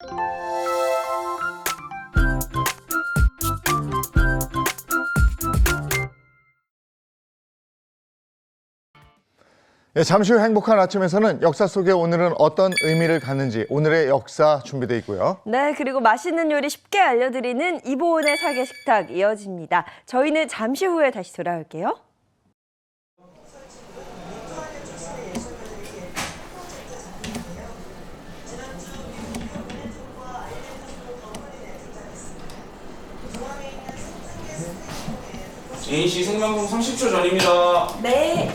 네, 잠시 후 행복한 아침에서는 역사 속에 오늘은 어떤 의미를 갖는지 오늘의 역사 준비되어 있고요. 네, 그리고 맛있는 요리 쉽게 알려드리는 이보은의 사계식탁 이어집니다. 저희는 잠시 후에 다시 돌아올게요. 제인 씨 생방송 30초 전입니다. 네.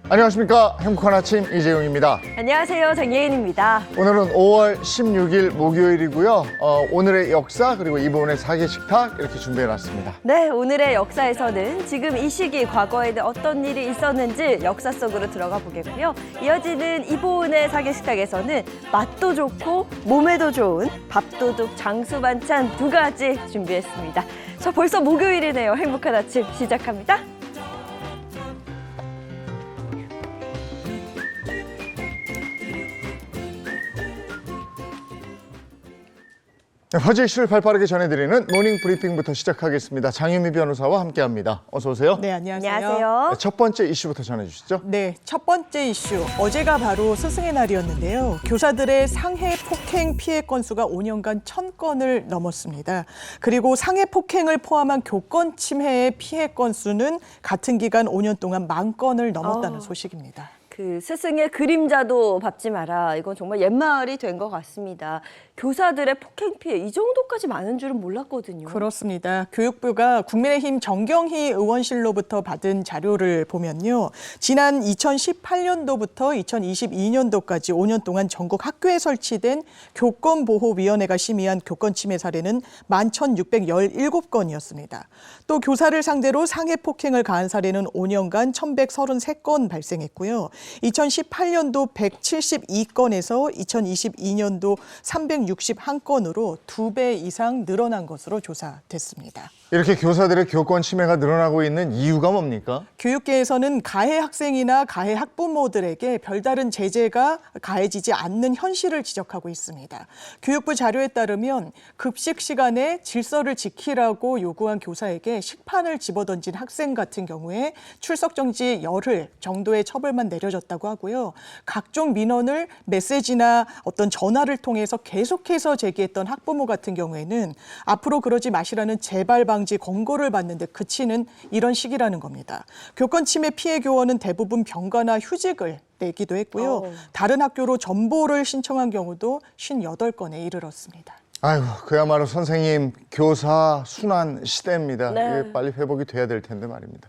안녕하십니까. 행복한 아침 이재용입니다. 안녕하세요, 장예인입니다. 오늘은 5월 16일 목요일이고요. 오늘의 역사 그리고 이보은의 사계식탁 이렇게 준비해놨습니다. 네, 오늘의 역사에서는 지금 이 시기 과거에는 어떤 일이 있었는지 역사 속으로 들어가 보겠고요. 이어지는 이보은의 사계식탁에서는 맛도 좋고 몸에도 좋은 밥도둑 장수 반찬 두 가지 준비했습니다. 저 벌써 목요일이네요. 행복한 아침 시작합니다. 네, 화제 이슈를 발빠르게 전해드리는 모닝 브리핑부터 시작하겠습니다. 장유미 변호사와 함께합니다. 어서 오세요. 네, 안녕하세요. 안녕하세요. 네, 첫 번째 이슈부터 전해주시죠. 네, 첫 번째 이슈. 어제가 바로 스승의 날이었는데요. 교사들의 상해 폭행 피해 건수가 5년간 1000건을 넘었습니다. 그리고 상해 폭행을 포함한 교권 침해의 피해 건수는 같은 기간 5년 동안 10,000건을 넘었다는 소식입니다. 그 스승의 그림자도 밟지 마라. 이건 정말 옛말이 된 것 같습니다. 교사들의 폭행 피해 이 정도까지 많은 줄은 몰랐거든요. 그렇습니다. 교육부가 국민의힘 정경희 의원실로부터 받은 자료를 보면요. 지난 2018년도부터 2022년도까지 5년 동안 전국 학교에 설치된 교권보호위원회가 심의한 교권 침해 사례는 11,617건이었습니다. 또 교사를 상대로 상해 폭행을 가한 사례는 5년간 1,133건 발생했고요. 2018년도 172건에서 2022년도 361건으로 2배 이상 늘어난 것으로 조사됐습니다. 이렇게 교사들의 교권 침해가 늘어나고 있는 이유가 뭡니까? 교육계에서는 가해 학생이나 가해 학부모들에게 별다른 제재가 가해지지 않는 현실을 지적하고 있습니다. 교육부 자료에 따르면 급식 시간에 질서를 지키라고 요구한 교사에게 식판을 집어던진 학생 같은 경우에 출석 정지 열흘 정도의 처벌만 내려졌다고 하고요. 각종 민원을 메시지나 어떤 전화를 통해서 계속해서 제기했던 학부모 같은 경우에는 앞으로 그러지 마시라는 재발 방지 권고를 받는데 그치는 이런 시기라는 겁니다. 교권 침해 피해 교원은 대부분 병가나 휴직을 내기도 했고요. 다른 학교로 전보를 신청한 경우도 58건에 이르렀습니다. 아이고, 그야말로 선생님, 교사 순환 시대입니다. 네. 이게 빨리 회복이 돼야 될 텐데 말입니다.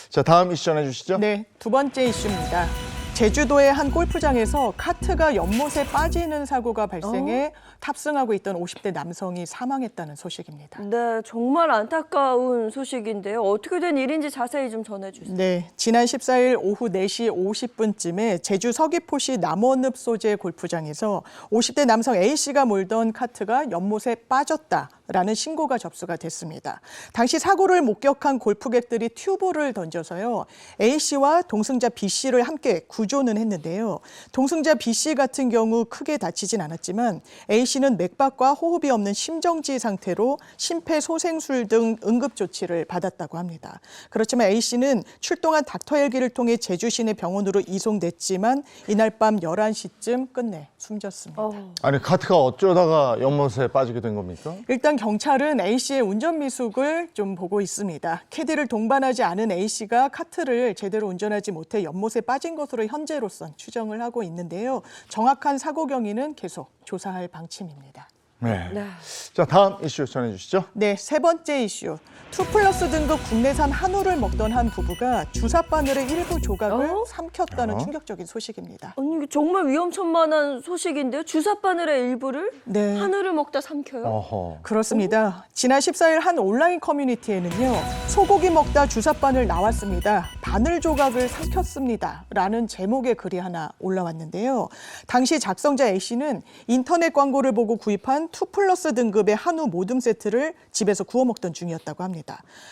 자, 다음 이슈 전해주시죠. 네, 두 번째 이슈입니다. 제주도의 한 골프장에서 카트가 연못에 빠지는 사고가 발생해 탑승하고 있던 50대 남성이 사망했다는 소식입니다. 네, 정말 안타까운 소식인데요. 어떻게 된 일인지 자세히 좀 전해주세요. 네, 지난 14일 오후 4시 50분쯤에 제주 서귀포시 남원읍 소재 골프장에서 50대 남성 A씨가 몰던 카트가 연못에 빠졌다라는 신고가 접수가 됐습니다. 당시 사고를 목격한 골프객들이 튜브를 던져서요. A씨와 동승자 B씨를 함께 구조는 했는데요. 동승자 B씨 같은 경우 크게 다치진 않았지만 A씨는 맥박과 호흡이 없는 심정지 상태로 심폐소생술 등 응급조치를 받았다고 합니다. 그렇지만 A씨는 출동한 닥터 헬기를 통해 제주 시내 병원으로 이송됐지만 이날 밤 11시쯤 끝내 숨졌습니다. 아니, 카트가 어쩌다가 연못에 빠지게 된 겁니까? 일단 경찰은 A씨의 운전 미숙을 좀 보고 있습니다. 캐디를 동반하지 않은 A씨가 카트를 제대로 운전하지 못해 연못에 빠진 것으로 현재로선 추정을 하고 있는데요. 정확한 사고 경위는 계속 조사할 방침입니다. 네. 네. 자, 다음 이슈 전해주시죠. 네, 세 번째 이슈. 2+ 등급 국내산 한우를 먹던 한 부부가 주사 바늘의 일부 조각을 삼켰다는 충격적인 소식입니다. 아니 이게 정말 위험천만한 소식인데요. 주사 바늘의 일부를 네. 한우를 먹다 삼켜요. 어허. 그렇습니다. 지난 14일 한 온라인 커뮤니티에는요. 소고기 먹다 주사 바늘 나왔습니다. 바늘 조각을 삼켰습니다. 라는 제목의 글이 하나 올라왔는데요. 당시 작성자 A씨는 인터넷 광고를 보고 구입한 2+ 등급의 한우 모듬 세트를 집에서 구워 먹던 중이었다고 합니다.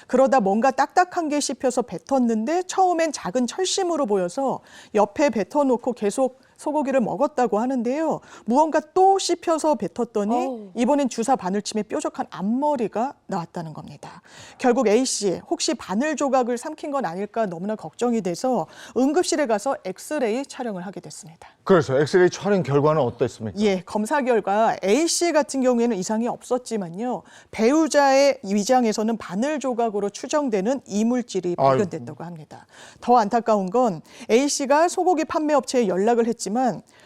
그러다 뭔가 딱딱한 게 씹혀서 뱉었는데 처음엔 작은 철심으로 보여서 옆에 뱉어놓고 계속 소고기를 먹었다고 하는데요. 무언가 또 씹혀서 뱉었더니 이번엔 주사 바늘침에 뾰족한 앞머리가 나왔다는 겁니다. 결국 A씨 혹시 바늘 조각을 삼킨 건 아닐까 너무나 걱정이 돼서 응급실에 가서 엑스레이 촬영을 하게 됐습니다. 그래서 엑스레이 촬영 결과는 어땠습니까? 예, 검사 결과 A씨 같은 경우에는 이상이 없었지만요. 배우자의 위장에서는 바늘 조각으로 추정되는 이물질이 발견됐다고 합니다. 더 안타까운 건 A씨가 소고기 판매업체에 연락을 했지만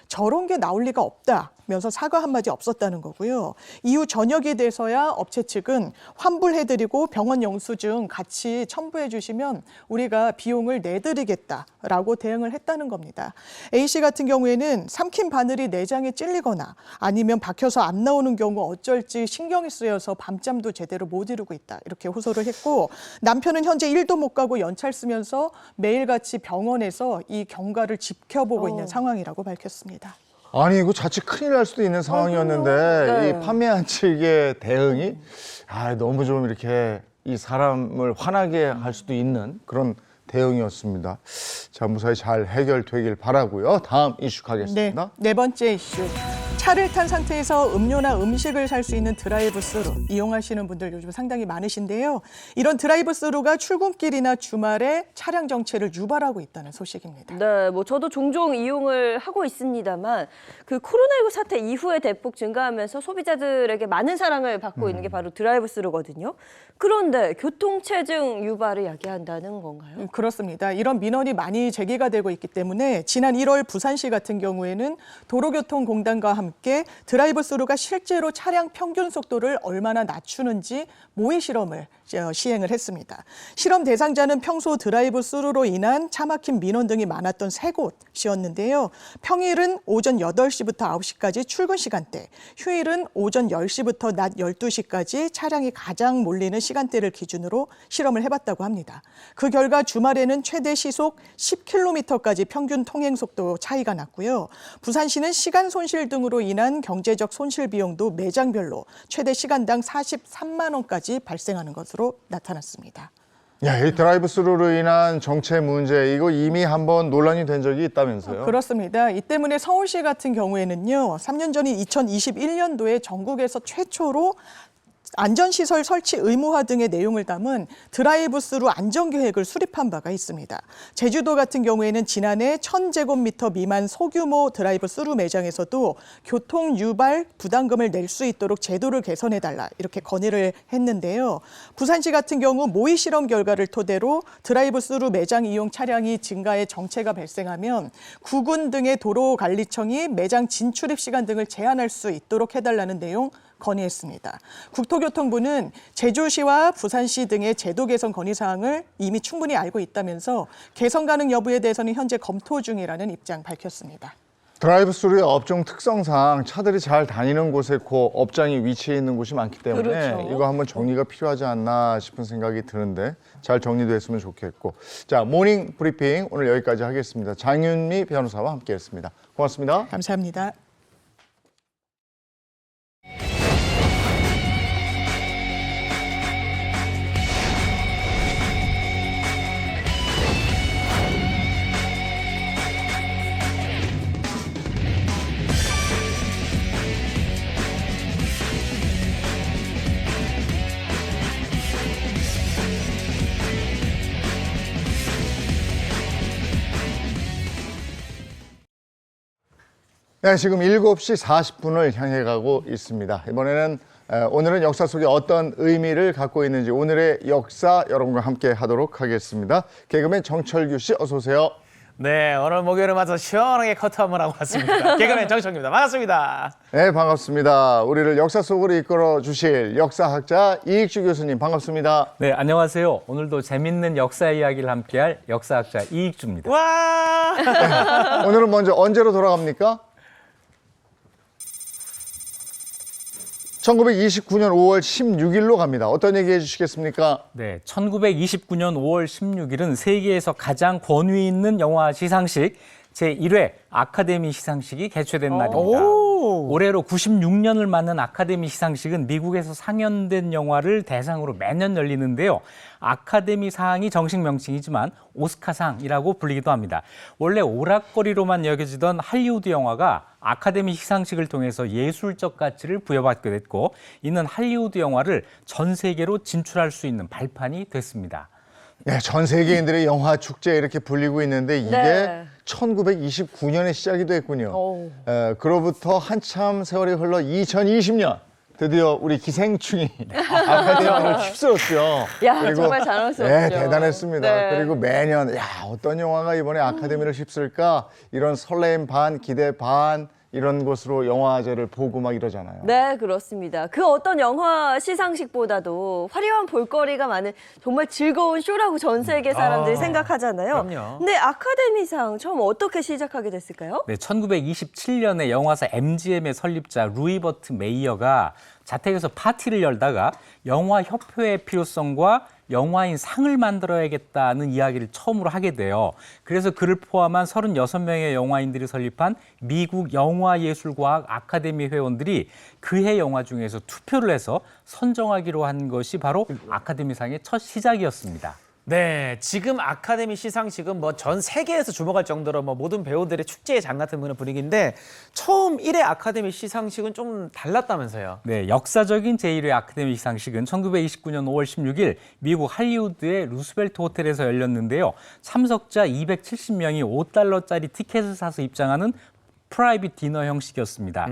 저런 게 나올 리가 없다면서 사과 한마디 없었다는 거고요. 이후 저녁이 돼서야 업체 측은 환불해드리고 병원 영수증 같이 첨부해 주시면 우리가 비용을 내드리겠다라고 대응을 했다는 겁니다. A씨 같은 경우에는 삼킨 바늘이 내장에 찔리거나 아니면 박혀서 안 나오는 경우 어쩔지 신경이 쓰여서 밤잠도 제대로 못 이루고 있다. 이렇게 호소를 했고 남편은 현재 일도 못 가고 연차를 쓰면서 매일같이 병원에서 이 경과를 지켜보고 있는 상황이라고 밝혔습니다. 아니 이거 자칫 큰일 날 수도 있는 상황이었는데 네. 이 판매한 측의 대응이 너무 좀 이렇게 이 사람을 화나게 할 수도 있는 그런 대응이었습니다. 자, 무사히 잘 해결되길 바라고요. 다음 이슈 가겠습니다. 네 번째 이슈. 차를 탄 상태에서 음료나 음식을 살 수 있는 드라이브스루 이용하시는 분들 요즘 상당히 많으신데요. 이런 드라이브스루가 출근길이나 주말에 차량 정체를 유발하고 있다는 소식입니다. 네, 뭐 저도 종종 이용을 하고 있습니다만 그 코로나19 사태 이후에 대폭 증가하면서 소비자들에게 많은 사랑을 받고 있는 게 바로 드라이브스루거든요. 그런데 교통체증 유발을 야기한다는 건가요? 그렇습니다. 이런 민원이 많이 제기가 되고 있기 때문에 지난 1월 부산시 같은 경우에는 도로교통공단과 함께 드라이브스루가 실제로 차량 평균 속도를 얼마나 낮추는지 모의 실험을 시행을 했습니다. 실험 대상자는 평소 드라이브스루로 인한 차 막힌 민원 등이 많았던 세 곳이었는데요. 평일은 오전 8시부터 9시까지 출근 시간대, 휴일은 오전 10시부터 낮 12시까지 차량이 가장 몰리는 시간대를 기준으로 실험을 해봤다고 합니다. 그 결과 주말에는 최대 시속 10km까지 평균 통행 속도 차이가 났고요. 부산시는 시간 손실 등으로 인한 경제적 손실 비용도 매장별로 최대 시간당 43만 원까지 발생하는 것으로 나타났습니다. 야, 이 드라이브스루로 인한 정체 문제 이거 이미 한번 논란이 된 적이 있다면서요? 그렇습니다. 이 때문에 서울시 같은 경우에는요. 3년 전인 2021년도에 전국에서 최초로 안전시설 설치 의무화 등의 내용을 담은 드라이브스루 안전계획을 수립한 바가 있습니다. 제주도 같은 경우에는 지난해 1000제곱미터 미만 소규모 드라이브스루 매장에서도 교통 유발 부담금을 낼 수 있도록 제도를 개선해달라 이렇게 건의를 했는데요. 부산시 같은 경우 모의 실험 결과를 토대로 드라이브스루 매장 이용 차량이 증가해 정체가 발생하면 구군 등의 도로관리청이 매장 진출입 시간 등을 제한할 수 있도록 해달라는 내용 건의했습니다. 국토교통부는 제주시와 부산시 등의 제도 개선 건의사항을 이미 충분히 알고 있다면서 개선 가능 여부에 대해서는 현재 검토 중이라는 입장 밝혔습니다. 드라이브스루의 업종 특성상 차들이 잘 다니는 곳에 그 업장이 위치해 있는 곳이 많기 때문에 그렇죠. 이거 한번 정리가 필요하지 않나 싶은 생각이 드는데 잘 정리됐으면 좋겠고. 자, 모닝 브리핑 오늘 여기까지 하겠습니다. 장윤미 변호사와 함께했습니다. 고맙습니다. 감사합니다. 네, 지금 7시 40분을 향해 가고 있습니다. 오늘은 역사 속에 어떤 의미를 갖고 있는지 오늘의 역사 여러분과 함께 하도록 하겠습니다. 개그맨 정철규 씨 어서 오세요. 네, 오늘 목요일을 맞아서 시원하게 커트 한번 하고 왔습니다. 개그맨 정청입니다. 반갑습니다. 네, 반갑습니다. 우리를 역사 속으로 이끌어 주실 역사학자 이익주 교수님 반갑습니다. 네, 안녕하세요. 오늘도 재밌는 역사 이야기를 함께할 역사학자 이익주입니다. 와! 오늘은 먼저 언제로 돌아갑니까? 1929년 5월 16일로 갑니다. 어떤 얘기 해주시겠습니까? 네, 1929년 5월 16일은 세계에서 가장 권위 있는 영화 시상식 제1회 아카데미 시상식이 개최된 날입니다. 올해로 96년을 맞는 아카데미 시상식은 미국에서 상연된 영화를 대상으로 매년 열리는데요. 아카데미 상이 정식 명칭이지만 오스카상이라고 불리기도 합니다. 원래 오락거리로만 여겨지던 할리우드 영화가 아카데미 시상식을 통해서 예술적 가치를 부여받게 됐고, 이는 할리우드 영화를 전 세계로 진출할 수 있는 발판이 됐습니다. 네, 전 세계인들의 영화 축제에 이렇게 불리고 있는데 이게 네. 1929년에 시작이 됐군요. 오. 그로부터 한참 세월이 흘러 2020년 드디어 우리 기생충이 아카데미를 휩쓸었죠. 야, 정말 자랑스럽군요. 네, 대단했습니다. 네. 그리고 매년 어떤 영화가 이번에 아카데미를 휩쓸까 이런 설렘 반 기대 반 이런 곳으로 영화제를 보고 막 이러잖아요. 네, 그렇습니다. 그 어떤 영화 시상식보다도 화려한 볼거리가 많은 정말 즐거운 쇼라고 전 세계 사람들이 생각하잖아요. 그럼요. 근데 아카데미상 처음 어떻게 시작하게 됐을까요? 네, 1927년에 영화사 MGM의 설립자 루이버트 메이어가 자택에서 파티를 열다가 영화 협회의 필요성과 영화인 상을 만들어야겠다는 이야기를 처음으로 하게 돼요. 그래서 그를 포함한 36명의 영화인들이 설립한 미국 영화예술과학 아카데미 회원들이 그해 영화 중에서 투표를 해서 선정하기로 한 것이 바로 아카데미상의 첫 시작이었습니다. 네, 지금 아카데미 시상식은 뭐 전 세계에서 주목할 정도로 뭐 모든 배우들의 축제의 장 같은 그런 분위기인데 처음 1회 아카데미 시상식은 좀 달랐다면서요? 네, 역사적인 제1회 아카데미 시상식은 1929년 5월 16일 미국 할리우드의 루스벨트 호텔에서 열렸는데요. 참석자 270명이 $5짜리 티켓을 사서 입장하는 프라이빗 디너 형식이었습니다.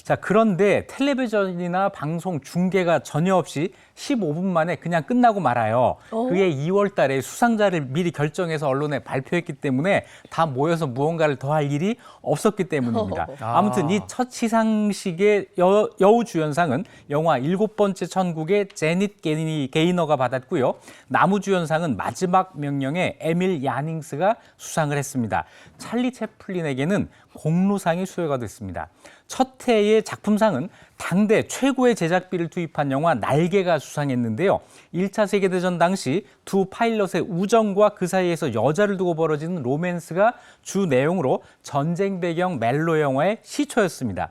자, 그런데 텔레비전이나 방송 중계가 전혀 없이 15분 만에 그냥 끝나고 말아요. 그해 2월 달에 수상자를 미리 결정해서 언론에 발표했기 때문에 다 모여서 무언가를 더 할 일이 없었기 때문입니다. 아무튼 이 첫 시상식의 여우 주연상은 영화 7번째 천국의 제닛 게이너가 받았고요. 나무 주연상은 마지막 명령의 에밀 야닝스가 수상을 했습니다. 찰리 채플린에게는 공로상이 수여가 됐습니다. 첫 해의 작품상은 당대 최고의 제작비를 투입한 영화 날개가 수상했는데요. 1차 세계대전 당시 두 파일럿의 우정과 그 사이에서 여자를 두고 벌어지는 로맨스가 주 내용으로 전쟁 배경 멜로 영화의 시초였습니다.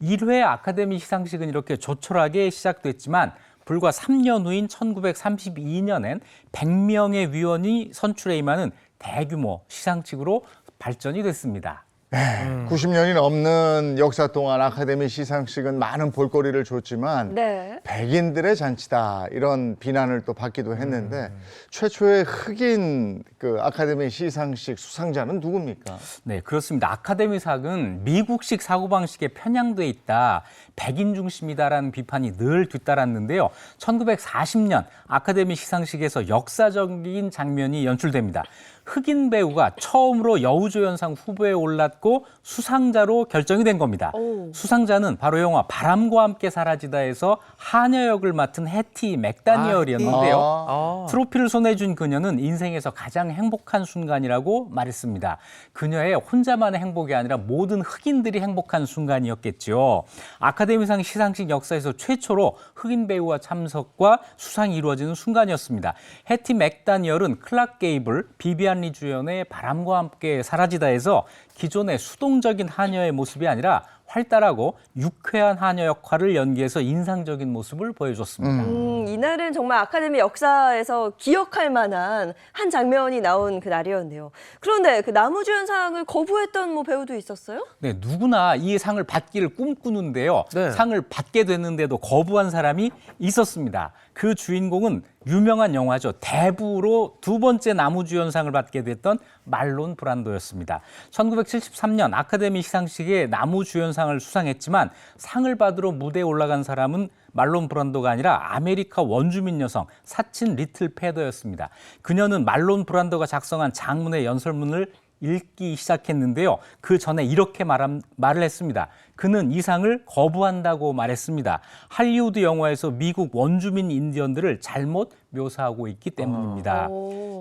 1회 아카데미 시상식은 이렇게 조촐하게 시작됐지만 불과 3년 후인 1932년엔 100명의 위원이 선출해 임하는 대규모 시상식으로 발전이 됐습니다. 90년이 넘는 역사 동안 아카데미 시상식은 많은 볼거리를 줬지만 네. 백인들의 잔치다 이런 비난을 또 받기도 했는데 최초의 흑인 그 아카데미 시상식 수상자는 누굽니까? 네, 그렇습니다. 아카데미상은 미국식 사고방식에 편향돼 있다, 백인 중심이다라는 비판이 늘 뒤따랐는데요. 1940년 아카데미 시상식에서 역사적인 장면이 연출됩니다. 흑인 배우가 처음으로 여우조연상 후보에 올랐고 수상자로 결정이 된 겁니다. 수상자는 바로 영화 바람과 함께 사라지다에서 하녀 역을 맡은 해티 맥다니얼이었는데요. 트로피를 손에 쥔 그녀는 인생에서 가장 행복한 순간이라고 말했습니다. 그녀의 혼자만의 행복이 아니라 모든 흑인들이 행복한 순간이었겠죠. 아카데미상 시상식 역사에서 최초로 흑인 배우와 참석과 수상이 이루어지는 순간이었습니다. 해티 맥다니얼은 클락 게이블, 비비안 리 주연의 바람과 함께 사라지다에서 기존의 수동적인 하녀의 모습이 아니라 활달하고 유쾌한 하녀 역할을 연기해서 인상적인 모습을 보여줬습니다. 이날은 정말 아카데미 역사에서 기억할 만한 한 장면이 나온 그 날이었네요. 그런데 그 나무주연상을 거부했던 뭐 배우도 있었어요? 네, 누구나 이 상을 받기를 꿈꾸는데요. 네. 상을 받게 됐는데도 거부한 사람이 있었습니다. 그 주인공은 유명한 영화죠. 대부로 두 번째 나무주연상을 받게 됐던 말론 브란도였습니다. 1973년 아카데미 시상식에 나무주연상을 수상했지만 상을 받으러 무대에 올라간 사람은 말론 브란도가 아니라 아메리카 원주민 여성 사친 리틀 패더였습니다. 그녀는 말론 브란도가 작성한 장문의 연설문을 읽기 시작했는데요. 그 전에 이렇게 말을 했습니다. 그는 이 상을 거부한다고 말했습니다. 할리우드 영화에서 미국 원주민 인디언들을 잘못 묘사하고 있기 때문입니다.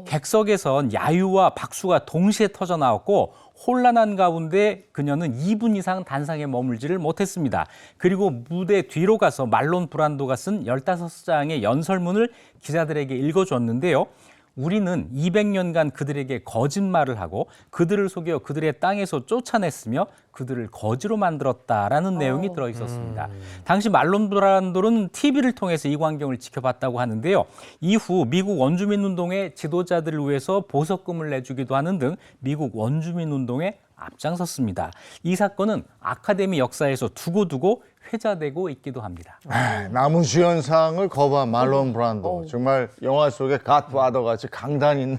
객석에선 야유와 박수가 동시에 터져 나왔고 혼란한 가운데 그녀는 2분 이상 단상에 머물지를 못했습니다. 그리고 무대 뒤로 가서 말론 브란도가 쓴 15장의 연설문을 기자들에게 읽어줬는데요. 우리는 200년간 그들에게 거짓말을 하고 그들을 속여 그들의 땅에서 쫓아냈으며 그들을 거지로 만들었다라는 내용이 들어있었습니다. 당시 말론 브란도는 TV를 통해서 이 광경을 지켜봤다고 하는데요. 이후 미국 원주민운동의 지도자들을 위해서 보석금을 내주기도 하는 등 미국 원주민운동에 앞장섰습니다. 이 사건은 아카데미 역사에서 두고두고 회자되고 있기도 합니다. 나무주연상을 거부한 말론 브란도. 정말 영화 속의 갓파더 같이 강단 있는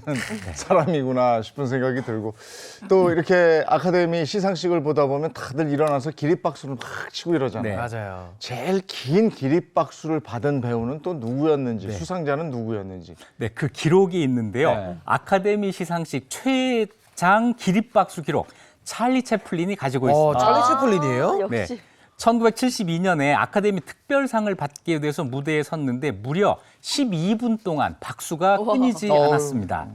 사람이구나 싶은 생각이 들고, 또 이렇게 아카데미 시상식을 보다 보면 다들 일어나서 기립박수를 막 치고 이러잖아요. 네. 맞아요. 제일 긴 기립박수를 받은 배우는 또 누구였는지, 수상자는 누구였는지. 네, 그 기록이 있는데요. 네. 아카데미 시상식 최장 기립박수 기록 찰리 채플린이 가지고 있습니다. 찰리 채플린이에요? 네. 역시. 1972년에 아카데미 특별상을 받게 돼서 무대에 섰는데 무려 12분 동안 박수가 끊이지 않았습니다.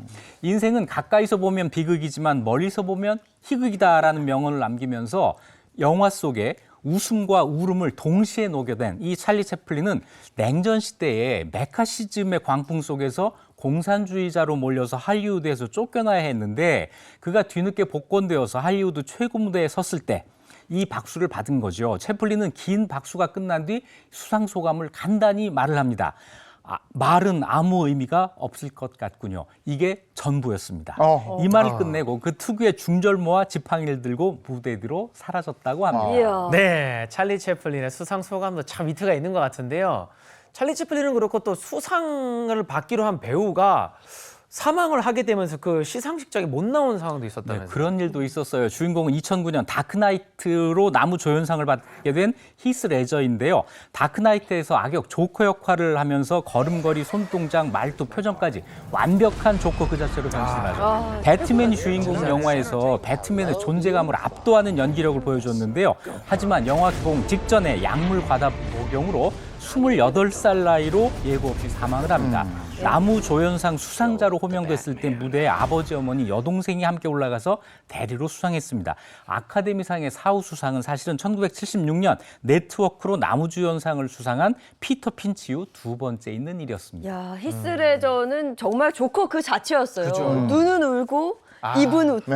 인생은 가까이서 보면 비극이지만 멀리서 보면 희극이다라는 명언을 남기면서 영화 속에 웃음과 울음을 동시에 녹여낸 이 찰리 채플린은 냉전 시대의 메카시즘의 광풍 속에서 공산주의자로 몰려서 할리우드에서 쫓겨나야 했는데 그가 뒤늦게 복권되어서 할리우드 최고 무대에 섰을 때 이 박수를 받은 거죠. 채플린은 긴 박수가 끝난 뒤 수상 소감을 간단히 말을 합니다. 말은 아무 의미가 없을 것 같군요. 이게 전부였습니다. 이 말을 끝내고 그 특유의 중절모와 지팡이를 들고 무대 뒤로 사라졌다고 합니다. 이야. 네, 찰리 채플린의 수상 소감도 참 위트가 있는 것 같은데요. 찰리 채플린은 그렇고 또 수상을 받기로 한 배우가 사망을 하게 되면서 그 시상식장에 못 나온 상황도 있었다면서요. 네, 그런 일도 있었어요. 주인공은 2009년 다크나이트로 나무 조연상을 받게 된 히스 레저인데요. 다크나이트에서 악역 조커 역할을 하면서 걸음걸이, 손동작, 말투, 표정까지 완벽한 조커 그 자체로 변신하죠. 배트맨이 주인공 영화에서 배트맨의 존재감을 압도하는 연기력을 보여줬는데요. 하지만 영화 개봉 직전에 약물 과다 복용으로 28살 나이로 예고 없이 사망을 합니다. 나무 조연상 수상자로 호명됐을 때 무대에 아버지, 어머니, 여동생이 함께 올라가서 대리로 수상했습니다. 아카데미상의 사후 수상은 사실은 1976년 네트워크로 나무주연상을 수상한 피터 핀치 후 두 번째 있는 일이었습니다. 야, 히스레저는 정말 조커 그 자체였어요. 눈은 울고 입은 웃고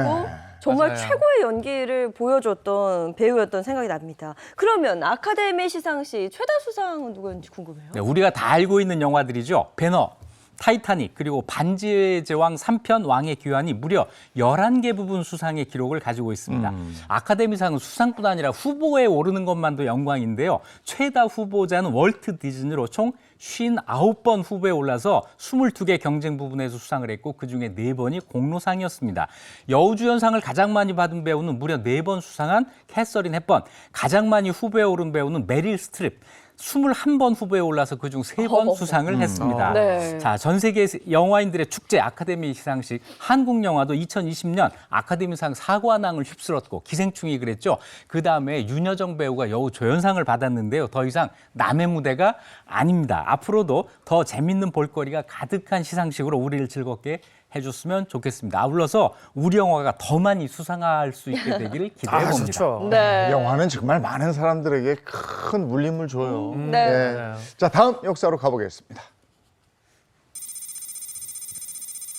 정말 맞아요. 최고의 연기를 보여줬던 배우였던 생각이 납니다. 그러면 아카데미 시상식 최다 수상은 누구였는지 궁금해요. 네, 우리가 다 알고 있는 영화들이죠. 배너, 타이타닉, 그리고 반지의 제왕 3편 왕의 귀환이 무려 11개 부분 수상의 기록을 가지고 있습니다. 아카데미상은 수상뿐 아니라 후보에 오르는 것만도 영광인데요. 최다 후보자는 월트 디즈니로 총 59번 후보에 올라서 22개 경쟁 부분에서 수상을 했고 그중에 4번이 공로상이었습니다. 여우주연상을 가장 많이 받은 배우는 무려 4번 수상한 캐서린 헵번, 가장 많이 후보에 오른 배우는 메릴 스트립, 21번 후보에 올라서 그중 3번 수상을 했습니다. 네. 자, 전 세계 영화인들의 축제 아카데미 시상식, 한국 영화도 2020년 아카데미상 사관왕을 휩쓸었고 기생충이 그랬죠. 그다음에 윤여정 배우가 여우 조연상을 받았는데요. 더 이상 남의 무대가 아닙니다. 앞으로도 더 재밌는 볼거리가 가득한 시상식으로 우리를 즐겁게 해줬으면 좋겠습니다. 아울러서 우리 영화가 더 많이 수상할 수 있게 되기를 기대해 봅니다. 좋죠. 네. 영화는 정말 많은 사람들에게 큰 울림을 줘요. 네. 맞아요. 자, 다음 역사로 가보겠습니다.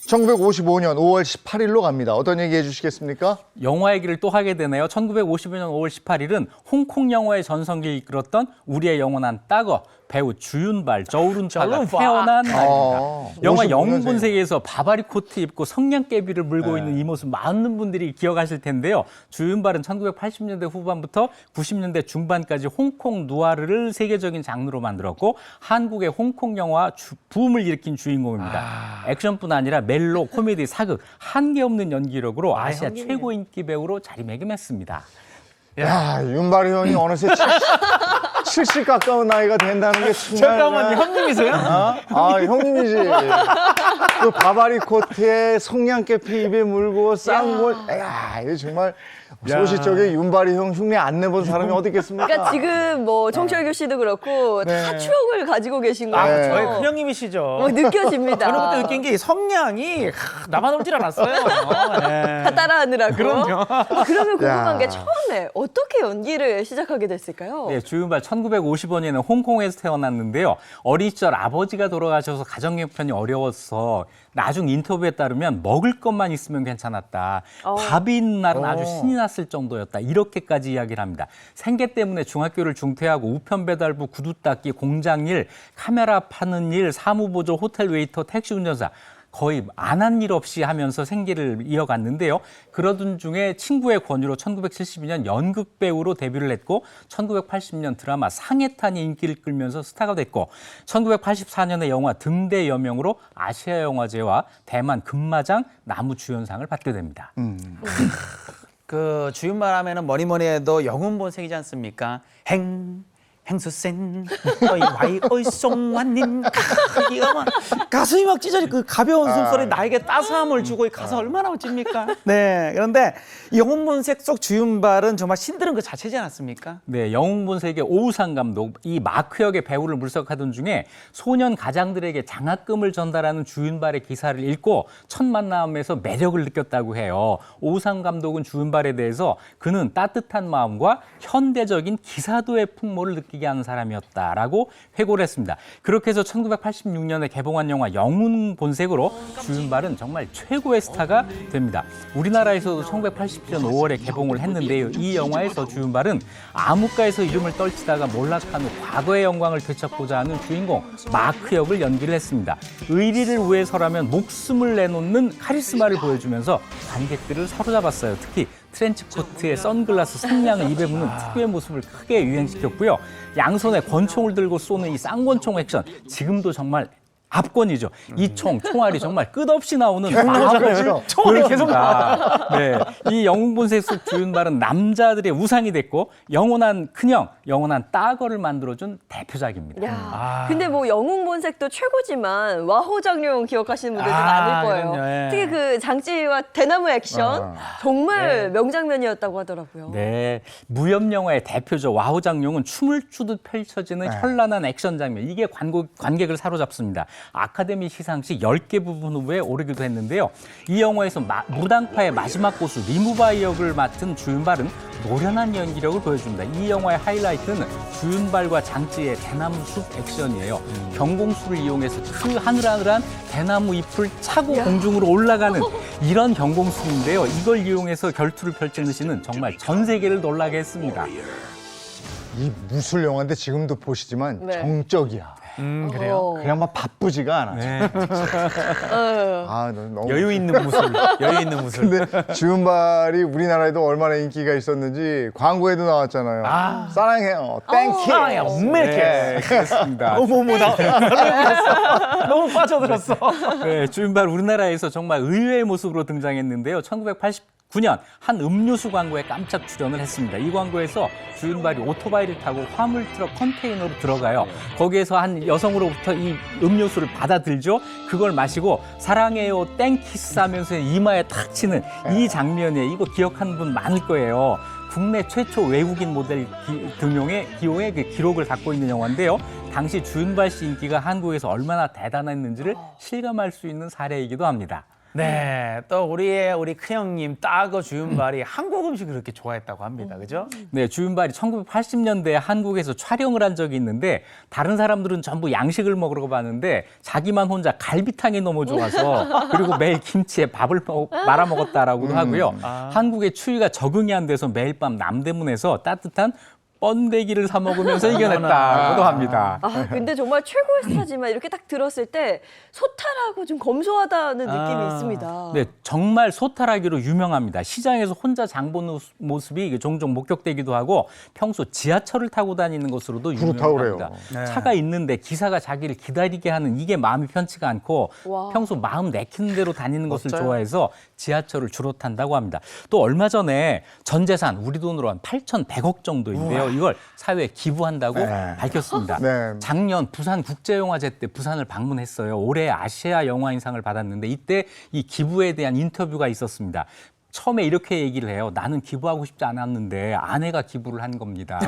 1955년 5월 18일로 갑니다. 어떤 얘기 해주시겠습니까? 영화 얘기를 또 하게 되네요. 1955년 5월 18일은 홍콩 영화의 전성기를 이끌었던 우리의 영원한 따거 배우 주윤발, 저우룬파가 태어난 날입니다. 영화 55년생이에요. 영웅본색에서 바바리 코트 입고 성냥개비를 물고 있는 이 모습 많은 분들이 기억하실 텐데요. 주윤발은 1980년대 후반부터 90년대 중반까지 홍콩 누아르를 세계적인 장르로 만들었고 한국의 홍콩 영화 붐을 일으킨 주인공입니다. 액션뿐 아니라 멜로, 코미디, 사극 한계 없는 연기력으로 아시아 최고 인기 배우로 자리매김했습니다. 야, 윤발이 형이 어느새 70 가까운 나이가 된다는 게 정말 잠깐만요, 형님이세요? 형님이지. 그 바바리 코트에 성냥개피 입에 물고 쌍골. 야, 이거 정말 소시적에 윤발이 형 흉내 안 내본 사람이 어디 있겠습니까? 그러니까 지금 뭐 정철규 씨도 그렇고 다 추억을 가지고 계신 거예요. 네. 저희 큰형님이시죠. 느껴집니다. 저는 그때 느낀 게 성량이 나만 올줄 알았어요. 네. 다 따라하느라고. 그럼요. 그러면 궁금한 야. 게 처음에 어떻게 연기를 시작하게 됐을까요? 네, 주윤발 1955년에 홍콩에서 태어났는데요. 어린 시절 아버지가 돌아가셔서 가정 형편이 어려워서 나중 인터뷰에 따르면 먹을 것만 있으면 괜찮았다. 밥이 있는 날은 아주 신이 났을 정도였다. 이렇게까지 이야기를 합니다. 생계 때문에 중학교를 중퇴하고 우편 배달부, 구두 닦기, 공장일, 카메라 파는 일, 사무보조, 호텔 웨이터, 택시 운전사 거의 안 한 일 없이 하면서 생계를 이어갔는데요. 그러던 중에 친구의 권유로 1972년 연극 배우로 데뷔를 했고 1980년 드라마 상해탄이 인기를 끌면서 스타가 됐고 1984년에 영화 등대 여명으로 아시아 영화제와 대만 금마장 나무주연상을 받게 됩니다. 그 주윤발 하면은 뭐니 해도 영웅 본색이지 않습니까? 행수센 어이 와이 어이송환님 이가 막 가슴이 막 찢어지 그 가벼운 숨소리 나에게 따스함을 주고 이 가사 얼마나 멋집니까? 네, 그런데 이 영웅 본색 속 주윤발은 정말 신드는 그 자체지 않았습니까? 네, 영웅본색의 오우상 감독, 이 마크 역의 배우를 물색하던 중에 소년 가장들에게 장학금을 전달하는 주윤발의 기사를 읽고 첫 만남에서 매력을 느꼈다고 해요. 오우상 감독은 주윤발에 대해서 그는 따뜻한 마음과 현대적인 기사도의 풍모를 느끼게 하는 사람이었다라고 회고를 했습니다. 그렇게 해서 1986년에 개봉한 영화 영웅본색으로 주윤발은 정말 최고의 스타가 됩니다. 우리나라에서도 1987년 5월에 개봉을 했는데요. 이 영화에서 주윤발은 암흑가에서 이름을 떨치다가 몰락한 후 과거의 영광을 되찾고자 하는 주인공 마크 역을 연기를 했습니다. 의리를 위해서라면 목숨을 내놓는 카리스마를 보여주면서 관객들을 사로잡았어요. 특히 트렌치코트에 선글라스, 성냥을 입에 무는 특유의 모습을 크게 유행시켰고요. 양손에 권총을 들고 쏘는 이 쌍권총 액션, 지금도 정말 압권이죠. 이 총알이 정말 끝없이 나오는 총알이 계속 나와. 네, 이 영웅본색 속 주윤발은 남자들의 우상이 됐고 영원한 큰형, 영원한 따거를 만들어준 대표작입니다. 야, 근데 뭐 영웅 본색도 최고지만 와호장룡 기억하시는 분들도 많을 거예요. 그럼요, 예. 특히 그 장찌와 대나무 액션 정말 명장면이었다고 하더라고요. 네, 무협 영화의 대표죠. 와호장룡은 춤을 추듯 펼쳐지는 현란한 액션 장면. 이게 관객을 사로잡습니다. 아카데미 시상식 10개 부분 후보에 오르기도 했는데요. 이 영화에서 무당파의 마지막 고수 리무바이 역을 맡은 주윤발은 노련한 연기력을 보여줍니다. 이 영화의 하이라이트는 주윤발과 장찌의 대나무 숲 액션이에요. 경공수를 이용해서 그 하늘하늘한 대나무 잎을 차고 공중으로 올라가는 이런 경공수인데요. 이걸 이용해서 결투를 펼치는 시는 정말 전 세계를 놀라게 했습니다. 이 무술 영화인데 지금도 보시지만 네. 정적이야. 그래요? 그냥 막 바쁘지가 않아. 네. 너무 여유 있는 무술, 여유 있는 무술. 근데 주윤발이 우리나라에도 얼마나 인기가 있었는지 광고에도 나왔잖아요. 사랑해요. 땡큐. 사랑해요. 네, 그렇습니다. 어머머, 너무 빠져들었어. 네, 주윤발 우리나라에서 정말 의외의 모습으로 등장했는데요. 1989년 한 음료수 광고에 깜짝 출연을 했습니다. 이 광고에서 주윤발이 오토바이를 타고 화물 트럭 컨테이너로 들어가요. 거기에서 한 여성으로부터 이 음료수를 받아들죠. 그걸 마시고 사랑해요 땡키스 하면서 이마에 탁 치는 이 장면에 이거 기억하는 분 많을 거예요. 국내 최초 외국인 모델 등용의 기호의 그 기록을 갖고 있는 영화인데요. 당시 주윤발 씨 인기가 한국에서 얼마나 대단했는지를 실감할 수 있는 사례이기도 합니다. 네, 또 우리 큰형님 따거 주윤발이 한국 음식을 그렇게 좋아했다고 합니다. 그죠? 네, 주윤발이 1980년대에 한국에서 촬영을 한 적이 있는데 다른 사람들은 전부 양식을 먹으러 가는데 자기만 혼자 갈비탕이 너무 좋아서 그리고 매일 김치에 밥을 말아 먹었다라고도 하고요. 한국의 추위가 적응이 안 돼서 매일 밤 남대문에서 따뜻한 번데기를 사 먹으면서 이겨냈다고도 합니다. 근데 정말 최고의 스타지만 이렇게 딱 들었을 때 소탈하고 좀 검소하다는 느낌이 있습니다. 네, 정말 소탈하기로 유명합니다. 시장에서 혼자 장 보는 모습이 종종 목격되기도 하고 평소 지하철을 타고 다니는 것으로도 그렇다고 유명합니다. 그래요. 차가 있는데 기사가 자기를 기다리게 하는 이게 마음이 편치가 않고 와. 평소 마음 내키는 대로 다니는 것을 멋져요. 좋아해서 지하철을 주로 탄다고 합니다. 또 얼마 전에 전 재산 우리 돈으로 한 8,100억 정도인데요. 있는데요. 이걸 사회에 기부한다고 네. 밝혔습니다. 네. 작년 부산 국제영화제 때 부산을 방문했어요. 올해 아시아 영화인상을 받았는데 이때 이 기부에 대한 인터뷰가 있었습니다. 처음에 이렇게 얘기를 해요. 나는 기부하고 싶지 않았는데 아내가 기부를 한 겁니다.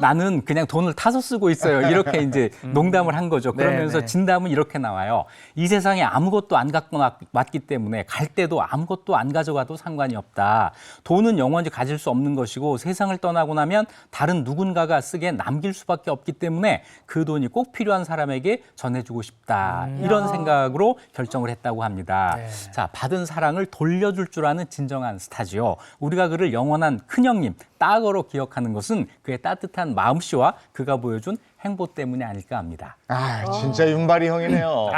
나는 그냥 돈을 타서 쓰고 있어요. 이렇게 이제 농담을 한 거죠. 그러면서 네네. 진담은 이렇게 나와요. 이 세상에 아무것도 안 갖고 왔기 때문에 갈 때도 아무것도 안 가져가도 상관이 없다. 돈은 영원히 가질 수 없는 것이고 세상을 떠나고 나면 다른 누군가가 쓰기에 남길 수밖에 없기 때문에 그 돈이 꼭 필요한 사람에게 전해주고 싶다. 이런 생각으로 결정을 했다고 합니다. 네. 자, 받은 사랑을 돌려줄 줄 아는 진정한 스타지요. 우리가 그를 영원한 큰형님, 따거로 기억하는 것은 그의 따뜻한 마음씨와 그가 보여준 행보 때문이 아닐까 합니다. 아, 진짜 윤발이 형이네요.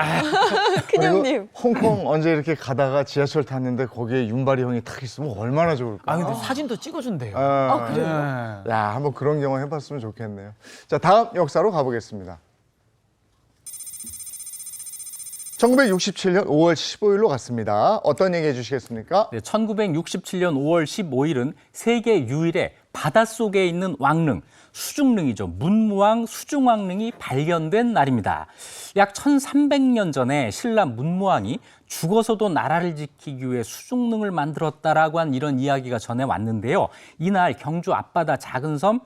큰형님. 그리고 홍콩 언제 이렇게 가다가 지하철 탔는데 거기에 윤발이 형이 딱 있으면 얼마나 좋을까. 아 근데 사진도 찍어준대요. 그래요? 야, 한번 그런 경험 해봤으면 좋겠네요. 자, 다음 역사로 가보겠습니다. 1967년 5월 15일로 갔습니다. 어떤 얘기 해주시겠습니까? 네, 1967년 5월 15일은 세계 유일의 바닷속에 있는 왕릉, 수중릉이죠. 문무왕 수중왕릉이 발견된 날입니다. 약 1300년 전에 신라 문무왕이 죽어서도 나라를 지키기 위해 수중릉을 만들었다라고 한 이런 이야기가 전해 왔는데요. 이날 경주 앞바다 작은 섬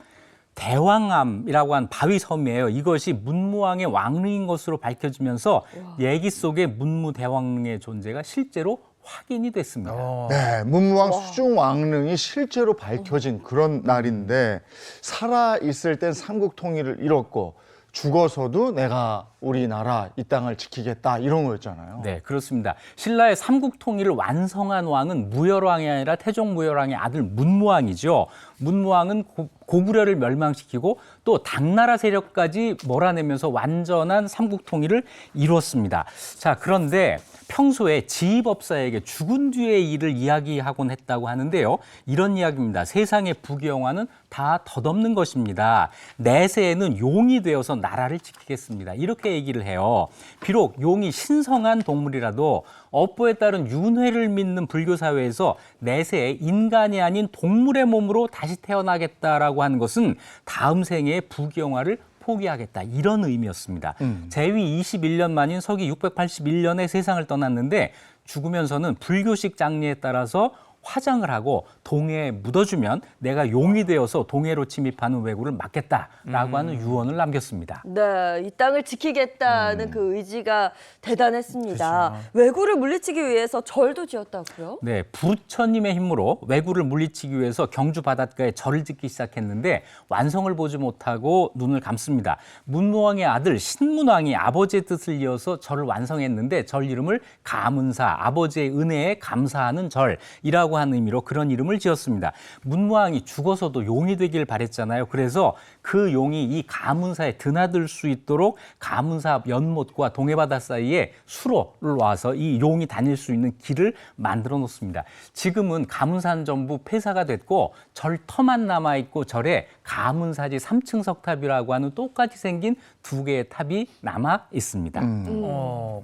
대왕암이라고 한 바위섬이에요. 이것이 문무왕의 왕릉인 것으로 밝혀지면서 얘기 속에 문무대왕릉의 존재가 실제로 확인이 됐습니다. 네, 문무왕 수중왕릉이 실제로 밝혀진 그런 날인데 살아 있을 땐 삼국 통일을 이뤘고 죽어서도 내가 우리나라 이 땅을 지키겠다 이런 거였잖아요. 네, 그렇습니다. 신라의 삼국 통일을 완성한 왕은 무열왕이 아니라 태종 무열왕의 아들 문무왕이죠. 문무왕은 고구려를 멸망시키고 또 당나라 세력까지 몰아내면서 완전한 삼국 통일을 이뤘습니다. 자, 그런데 평소에 지휘법사에게 죽은 뒤의 일을 이야기하곤 했다고 하는데요. 이런 이야기입니다. 세상의 부귀영화는 다 덧없는 것입니다. 내세에는 용이 되어서 나라를 지키겠습니다. 이렇게 얘기를 해요. 비록 용이 신성한 동물이라도 업보에 따른 윤회를 믿는 불교 사회에서 내세에 인간이 아닌 동물의 몸으로 다시 태어나겠다라고 하는 것은 다음 생애의 부귀영화를 포기하겠다 이런 의미였습니다. 재위 21년 만인 서기 681년에 세상을 떠났는데 죽으면서는 불교식 장례에 따라서 화장을 하고 동해에 묻어주면 내가 용이 되어서 동해로 침입하는 왜구를 막겠다라고 하는 유언을 남겼습니다. 네, 이 땅을 지키겠다는 그 의지가 대단했습니다. 왜구를 물리치기 위해서 절도 지었다고요? 네, 부처님의 힘으로 왜구를 물리치기 위해서 경주 바닷가에 절을 짓기 시작했는데 완성을 보지 못하고 눈을 감습니다. 문무왕의 아들 신문왕이 아버지의 뜻을 이어서 절을 완성했는데 절 이름을 가문사, 아버지의 은혜에 감사하는 절이라고 하는 의미로 그런 이름을 지었습니다. 문무왕이 죽어서도 용이 되길 바랬잖아요. 그래서 그 용이 이 가문사에 드나들 수 있도록 가문사 연못과 동해바다 사이에 수로를 와서 이 용이 다닐 수 있는 길을 만들어 놓습니다. 지금은 가문사는 전부 폐사가 됐고 절터만 남아있고 절에 가문사지 3층 석탑이라고 하는 똑같이 생긴 두 개의 탑이 남아 있습니다.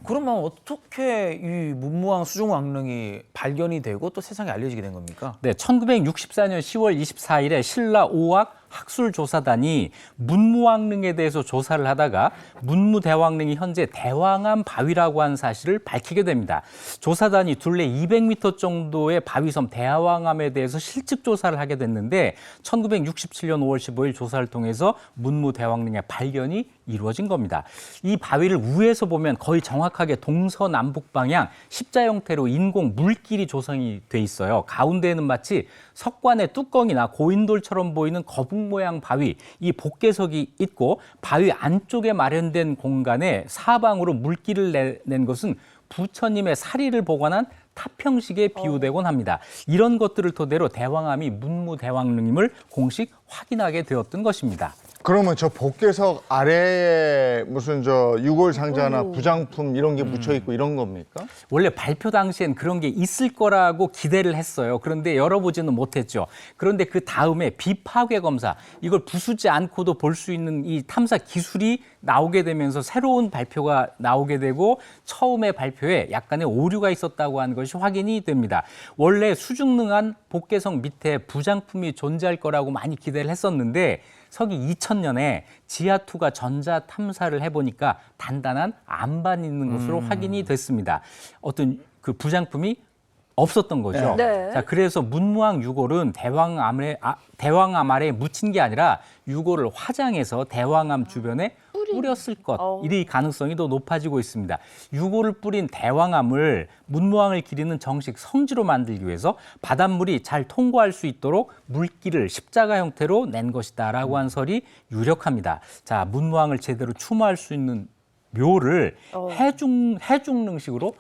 그러면 어떻게 이 문무왕 수중왕릉이 발견이 되고 또 세상에 알려지게 된 겁니까? 네, 1964년 10월 24일에 신라 오학 학술조사단이 문무왕릉에 대해서 조사를 하다가 문무대왕릉이 현재 대왕암 바위라고 하는 사실을 밝히게 됩니다. 조사단이 둘레 200m 정도의 바위섬 대왕암에 대해서 실측 조사를 하게 됐는데 1967년 5월 15일 조사를 통해서 문무대왕릉의 발견이 이루어진 겁니다. 이 바위를 위에서 보면 거의 정확하게 동서남북 방향 십자 형태로 인공 물길이 조성이 돼 있어요. 가운데에는 마치 석관의 뚜껑이나 고인돌처럼 보이는 거북 모양 바위, 이 복개석이 있고 바위 안쪽에 마련된 공간에 사방으로 물길을 낸 것은 부처님의 사리를 보관한 탑 형식에 비유되곤 합니다. 이런 것들을 토대로 대왕암이 문무대왕릉임을 공식 확인하게 되었던 것입니다. 그러면 저 복개석 아래에 무슨 저 유골상자나 부장품 이런 게 묻혀 있고 이런 겁니까? 원래 발표 당시엔 그런 게 있을 거라고 기대를 했어요. 그런데 열어보지는 못했죠. 그런데 그 다음에 비파괴 검사, 이걸 부수지 않고도 볼 수 있는 이 탐사 기술이 나오게 되면서 새로운 발표가 나오게 되고 처음에 발표에 약간의 오류가 있었다고 하는 것이 확인이 됩니다. 원래 수중릉한 복개석 밑에 부장품이 존재할 거라고 많이 기대를 기대를 했었는데 서기 2000년에 지하2가 전자 탐사를 해보니까 단단한 안반이 있는 것으로 확인이 됐습니다. 어떤 그 부장품이 없었던 거죠. 네. 자, 그래서 문무왕 유골은 대왕암 아래에 묻힌 게 아니라 유골을 화장해서 대왕암 주변에 뿌렸을 것. 이 가능성이 더 높아지고 있습니다. 유골을 뿌린 대왕암을 문무왕을 기리는 정식 성지로 만들기 위해서 바닷물이 잘 통과할 수 있도록 물길을 십자가 형태로 낸 것이다라고 한 설이 유력합니다. 자, 문무왕을 제대로 추모할 수 있는 묘를 해중릉식으로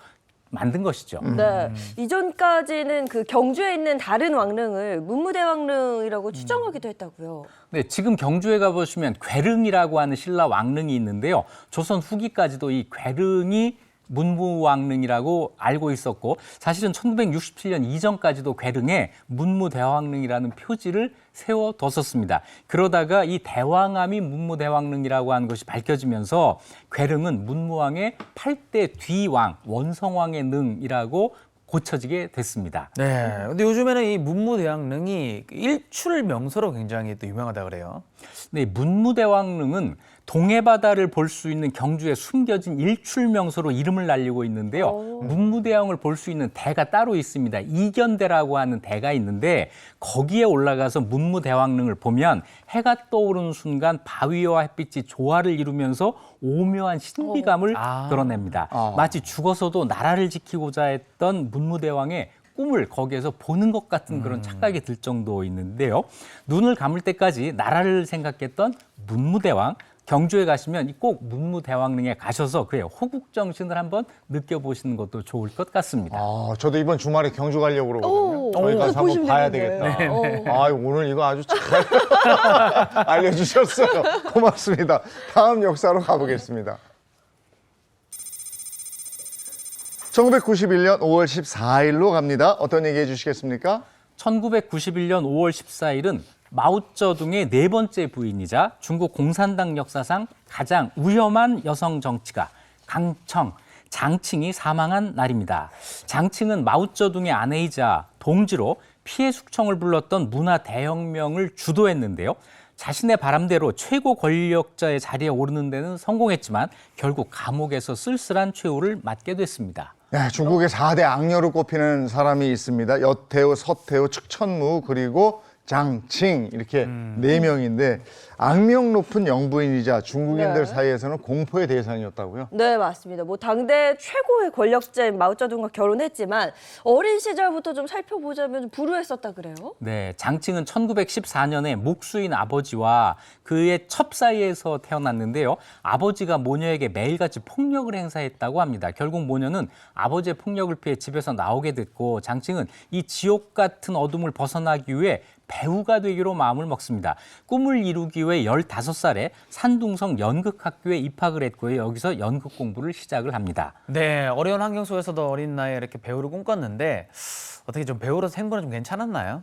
만든 것이죠. 네. 이전까지는 그 경주에 있는 다른 왕릉을 문무대왕릉이라고 추정하기도 했다고요. 네, 지금 경주에 가보시면 괴릉이라고 하는 신라 왕릉이 있는데요. 조선 후기까지도 이 괴릉이 문무왕릉이라고 알고 있었고 사실은 1967년 이전까지도 괴릉에 문무대왕릉이라는 표지를 세워뒀었습니다. 그러다가 이 대왕암이 문무대왕릉이라고 하는 것이 밝혀지면서 괴릉은 문무왕의 8대 뒤왕 원성왕의 능이라고 고쳐지게 됐습니다. 네. 근데 요즘에는 이 문무대왕릉이 일출 명소로 굉장히 또 유명하다 그래요. 네, 문무대왕릉은 동해바다를 볼 수 있는 경주에 숨겨진 일출 명소로 이름을 날리고 있는데요. 문무대왕을 볼 수 있는 대가 따로 있습니다. 이견대라고 하는 대가 있는데 거기에 올라가서 문무대왕릉을 보면 해가 떠오르는 순간 바위와 햇빛이 조화를 이루면서 오묘한 신비감을 드러냅니다. 마치 죽어서도 나라를 지키고자 했던 문무대왕의 꿈을 거기에서 보는 것 같은 그런 착각이 들 정도인데요. 눈을 감을 때까지 나라를 생각했던 문무대왕, 경주에 가시면 꼭 문무대왕릉에 가셔서 그래요. 호국 정신을 한번 느껴보시는 것도 좋을 것 같습니다. 저도 이번 주말에 경주 가려고 그러거든요. 저희 가서 한번 보시면 봐야 되겠네. 되겠다. 오늘 이거 아주 잘 알려주셨어요. 고맙습니다. 다음 역사로 가보겠습니다. 1991년 5월 14일로 갑니다. 어떤 얘기 해주시겠습니까? 1991년 5월 14일은 마오쩌둥의 네 번째 부인이자 중국 공산당 역사상 가장 위험한 여성 정치가 강청, 장칭이 사망한 날입니다. 장칭은 마오쩌둥의 아내이자 동지로 피해 숙청을 불렀던 문화 대혁명을 주도했는데요. 자신의 바람대로 최고 권력자의 자리에 오르는 데는 성공했지만 결국 감옥에서 쓸쓸한 최후를 맞게 됐습니다. 네, 중국의 4대 악녀로 꼽히는 사람이 있습니다. 여태우, 서태우, 측천무 그리고 장칭 이렇게 네 명인데 악명 높은 영부인이자 중국인들 네. 사이에서는 공포의 대상이었다고요? 네, 맞습니다. 뭐 당대 최고의 권력자인 마오쩌둥과 결혼했지만 어린 시절부터 좀 살펴보자면 좀 불우했었다 그래요? 네, 장칭은 1914년에 목수인 아버지와 그의 첩 사이에서 태어났는데요. 아버지가 모녀에게 매일같이 폭력을 행사했다고 합니다. 결국 모녀는 아버지의 폭력을 피해 집에서 나오게 됐고 장칭은 이 지옥 같은 어둠을 벗어나기 위해 배우가 되기로 마음을 먹습니다. 꿈을 이루기 위해 15살에 산둥성 연극학교에 입학을 했고요. 여기서 연극 공부를 시작을 합니다. 네, 어려운 환경 속에서도 어린 나이에 이렇게 배우를 꿈꿨는데 어떻게 좀 배우로서 생분은 좀 괜찮았나요?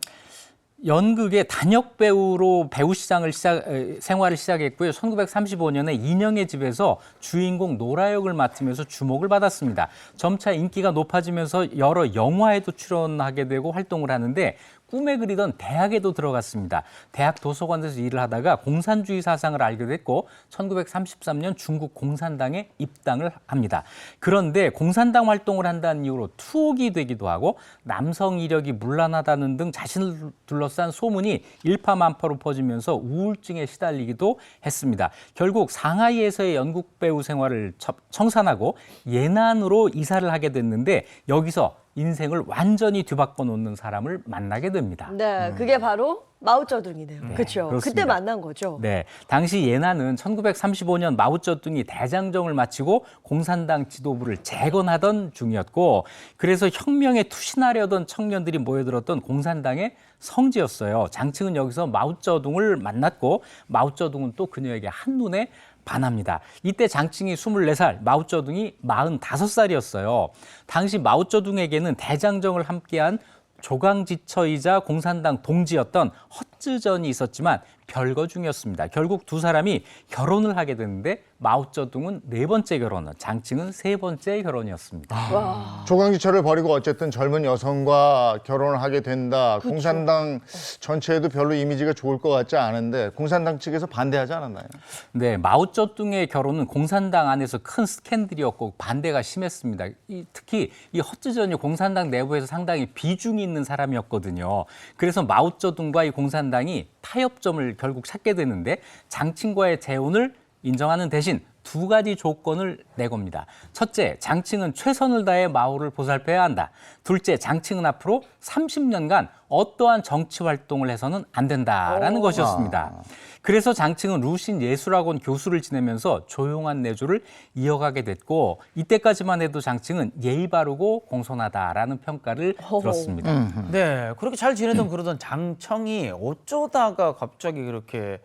연극의 단역 배우로 배우 생활을 시작했고요. 1935년에 인형의 집에서 주인공 노라 역을 맡으면서 주목을 받았습니다. 점차 인기가 높아지면서 여러 영화에도 출연하게 되고 활동을 하는데 꿈에 그리던 대학에도 들어갔습니다. 대학 도서관에서 일을 하다가 공산주의 사상을 알게 됐고 1933년 중국 공산당에 입당을 합니다. 그런데 공산당 활동을 한다는 이유로 투옥이 되기도 하고 남성 이력이 문란하다는 등 자신을 둘러싼 소문이 일파만파로 퍼지면서 우울증에 시달리기도 했습니다. 결국 상하이에서의 연극 배우 생활을 청산하고 예난으로 이사를 하게 됐는데 여기서 인생을 완전히 뒤바꿔 놓는 사람을 만나게 됩니다. 네, 그게 바로 마오쩌둥이네요. 그렇죠. 그렇습니다. 그때 만난 거죠. 네, 당시 예난은 1935년 마오쩌둥이 대장정을 마치고 공산당 지도부를 재건하던 중이었고 그래서 혁명에 투신하려던 청년들이 모여들었던 공산당의 성지였어요. 장칭은 여기서 마오쩌둥을 만났고 마오쩌둥은 또 그녀에게 한눈에 반합니다. 이때 장칭이 24살, 마오쩌둥이 45살이었어요. 당시 마오쩌둥에게는 대장정을 함께한 조강지처이자 공산당 동지였던 헛즈전이 있었지만 별거 중이었습니다. 결국 두 사람이 결혼을 하게 됐는데 마오쩌둥은 4번째 결혼, 장칭은 3번째 결혼이었습니다. 조강지처를 버리고 어쨌든 젊은 여성과 결혼을 하게 된다. 공산당 전체에도 별로 이미지가 좋을 것 같지 않은데 공산당 측에서 반대하지 않았나요? 네, 마오쩌둥의 결혼은 공산당 안에서 큰 스캔들이었고 반대가 심했습니다. 특히 이 헛즈전이 공산당 내부에서 상당히 비중이 있는 사람이었거든요. 그래서 마오쩌둥과 이 공산당이 타협점을 결국 찾게 되는데 장칭과의 재혼을 인정하는 대신 2가지 조건을 내겁니다. 첫째, 장칭은 최선을 다해 마오를 보살펴야 한다. 둘째, 장칭은 앞으로 30년간 어떠한 정치 활동을 해서는 안 된다라는 것이었습니다. 그래서 장칭은 루신 예술학원 교수를 지내면서 조용한 내조를 이어가게 됐고 이때까지만 해도 장칭은 예의 바르고 공손하다라는 평가를 들었습니다. 네, 그렇게 잘 지내던 그러던 장청이 어쩌다가 갑자기 그렇게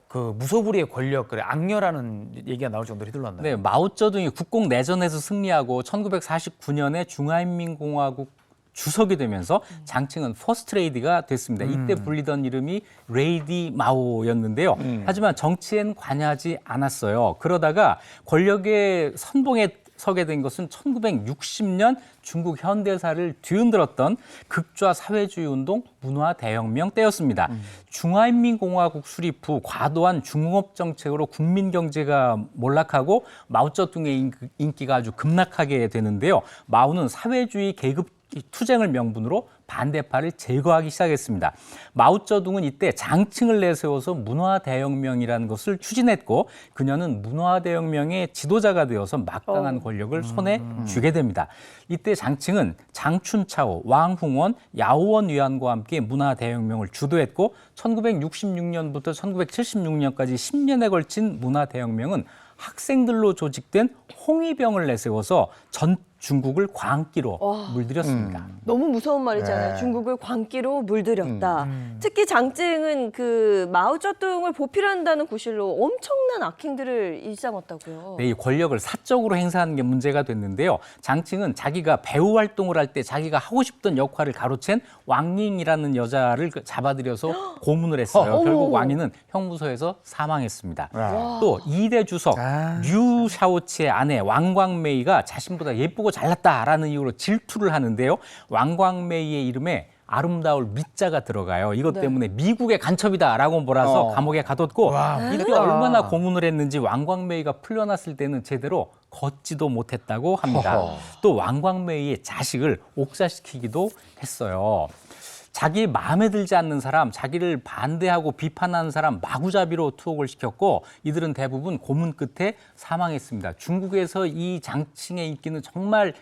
그 무소불위의 권력, 그래 악녀라는 얘기가 나올 정도로 휘둘렀나요? 네, 마오쩌둥이 국공 내전에서 승리하고 1949년에 중화인민공화국 주석이 되면서 장칭은 퍼스트레이디가 됐습니다. 이때 불리던 이름이 레이디 마오였는데요. 하지만 정치엔 관여하지 않았어요. 그러다가 권력의 선봉에 서게 된 것은 1960년 중국 현대사를 뒤흔들었던 극좌 사회주의 운동 문화 대혁명 때였습니다. 중화인민공화국 수립 후 과도한 중공업 정책으로 국민 경제가 몰락하고 마오쩌둥의 인기가 아주 급락하게 되는데요. 마오는 사회주의 계급 투쟁을 명분으로 반대파를 제거하기 시작했습니다. 마오쩌둥은 이때 장칭을 내세워서 문화대혁명이라는 것을 추진했고 그녀는 문화대혁명의 지도자가 되어서 막강한 권력을 손에 쥐게 됩니다. 이때 장칭은 장춘차오, 왕흥원, 야오원 위안과 함께 문화대혁명을 주도했고 1966년부터 1976년까지 10년에 걸친 문화대혁명은 학생들로 조직된 홍위병을 내세워서 전 중국을 광기로 물들였습니다. 너무 무서운 말이잖아요. 네. 중국을 광기로 물들였다. 특히 장증은 그 마오쩌둥을 보필한다는 구실로 엄청난 악행들을 일삼았다고요. 네, 이 권력을 사적으로 행사하는 게 문제가 됐는데요. 장칭은 자기가 배우 활동을 할 때 자기가 하고 싶던 역할을 가로챈 왕잉이라는 여자를 잡아들여서 고문을 했어요. 결국 왕잉은 형무소에서 사망했습니다. 또 2대 주석 류 샤오치의 아내 왕광메이가 자신보다 예쁘고 잘났다라는 이유로 질투를 하는데요. 왕광메이의 이름에 아름다울 미자가 들어가요. 이것 때문에 미국의 간첩이다라고 몰아서 감옥에 가뒀고 이때 얼마나 고문을 했는지 왕광메이가 풀려났을 때는 제대로 걷지도 못했다고 합니다. 또 왕광메이의 자식을 옥사시키기도 했어요. 자기 마음에 들지 않는 사람, 자기를 반대하고 비판하는 사람 마구잡이로 투옥을 시켰고 이들은 대부분 고문 끝에 사망했습니다. 중국에서 이 장칭의 인기는 정말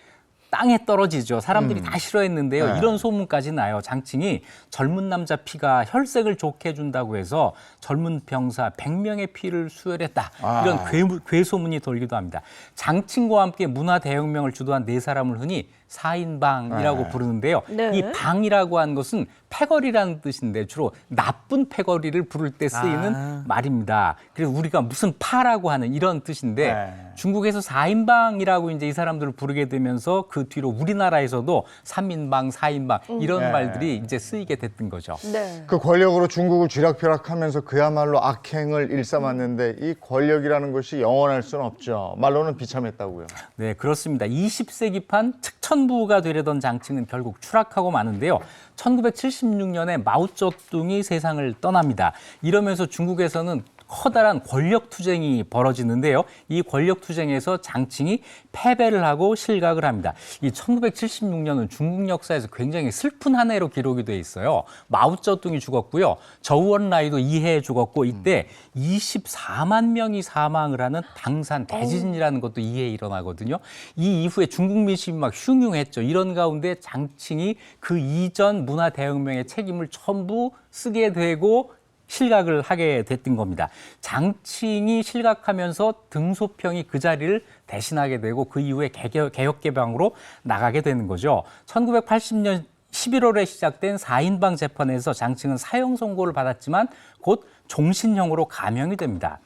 땅에 떨어지죠. 사람들이 다 싫어했는데요. 네. 이런 소문까지 나요. 장칭이 젊은 남자 피가 혈색을 좋게 해준다고 해서 젊은 병사 100명의 피를 수혈했다. 이런 괴소문이 돌기도 합니다. 장칭과 함께 문화대혁명을 주도한 4사람을 흔히 4인방이라고 부르는데요. 네. 이 방이라고 하는 것은 패거리라는 뜻인데 주로 나쁜 패거리를 부를 때 쓰이는 말입니다. 그래서 우리가 무슨 파라고 하는 이런 뜻인데 중국에서 4인방이라고 이제 이 사람들을 부르게 되면서 그 뒤로 우리나라에서도 3인방, 4인방 이런 말들이 이제 쓰이게 됐던 거죠. 네. 그 권력으로 중국을 쥐락펴락하면서 그야말로 악행을 일삼았는데 이 권력이라는 것이 영원할 수는 없죠. 말로는 비참했다고요. 네, 그렇습니다. 20세기판 측천부가 되려던 장칭은 결국 추락하고 마는데요. 1976년에 마오쩌둥이 세상을 떠납니다. 이러면서 중국에서는 커다란 권력 투쟁이 벌어지는데요. 이 권력 투쟁에서 장칭이 패배를 하고 실각을 합니다. 이 1976년은 중국 역사에서 굉장히 슬픈 한 해로 기록이 돼 있어요. 마오쩌둥이 죽었고요. 저우원라이도 이 해에 죽었고 이때 24만 명이 사망을 하는 당산 대지진이라는 것도 이 해에 일어나거든요. 이 이후에 중국 민심이 막 흉흉했죠. 이런 가운데 장칭이 그 이전 문화 대혁명의 책임을 전부 쓰게 되고 실각을 하게 됐던 겁니다. 장칭이 실각하면서 등소평이 그 자리를 대신하게 되고 그 이후에 개혁개방으로 나가게 되는 거죠. 1980년 11월에 시작된 4인방 재판에서 장칭은 사형 선고를 받았지만 곧 종신형으로 감형이 됩니다.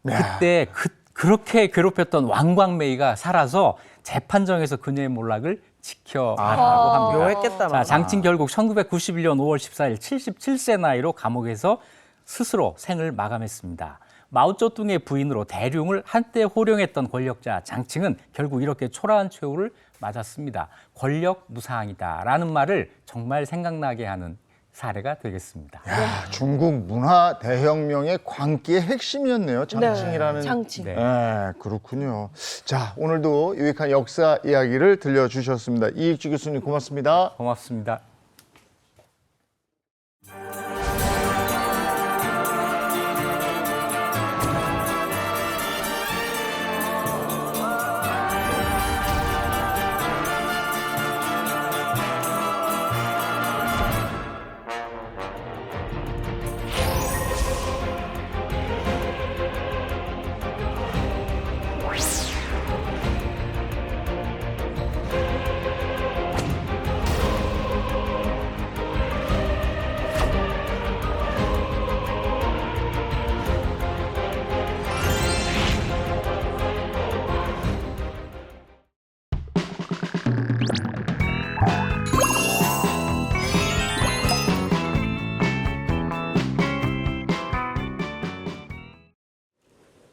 그때 그렇게 괴롭혔던 왕광메이가 살아서 재판정에서 그녀의 몰락을 지켜봤다고 아, 합니다. 묘했겠다. 자, 장친 결국 1991년 5월 14일 77세 나이로 감옥에서 스스로 생을 마감했습니다. 마오쩌둥의 부인으로 대륙을 한때 호령했던 권력자 장칭은 결국 이렇게 초라한 최후를 맞았습니다. 권력 무상이다라는 말을 정말 생각나게 하는 사례가 되겠습니다. 야, 중국 문화 대혁명의 광기의 핵심이었네요. 장칭이라는. 장칭. 네. 네, 그렇군요. 자, 오늘도 유익한 역사 이야기를 들려주셨습니다. 이익주 교수님 고맙습니다. 고맙습니다.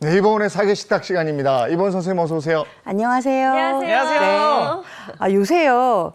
네, 이번에 사계식탁 시간입니다. 이번 선생님 어서 오세요. 안녕하세요. 안녕하세요. 아, 요새요,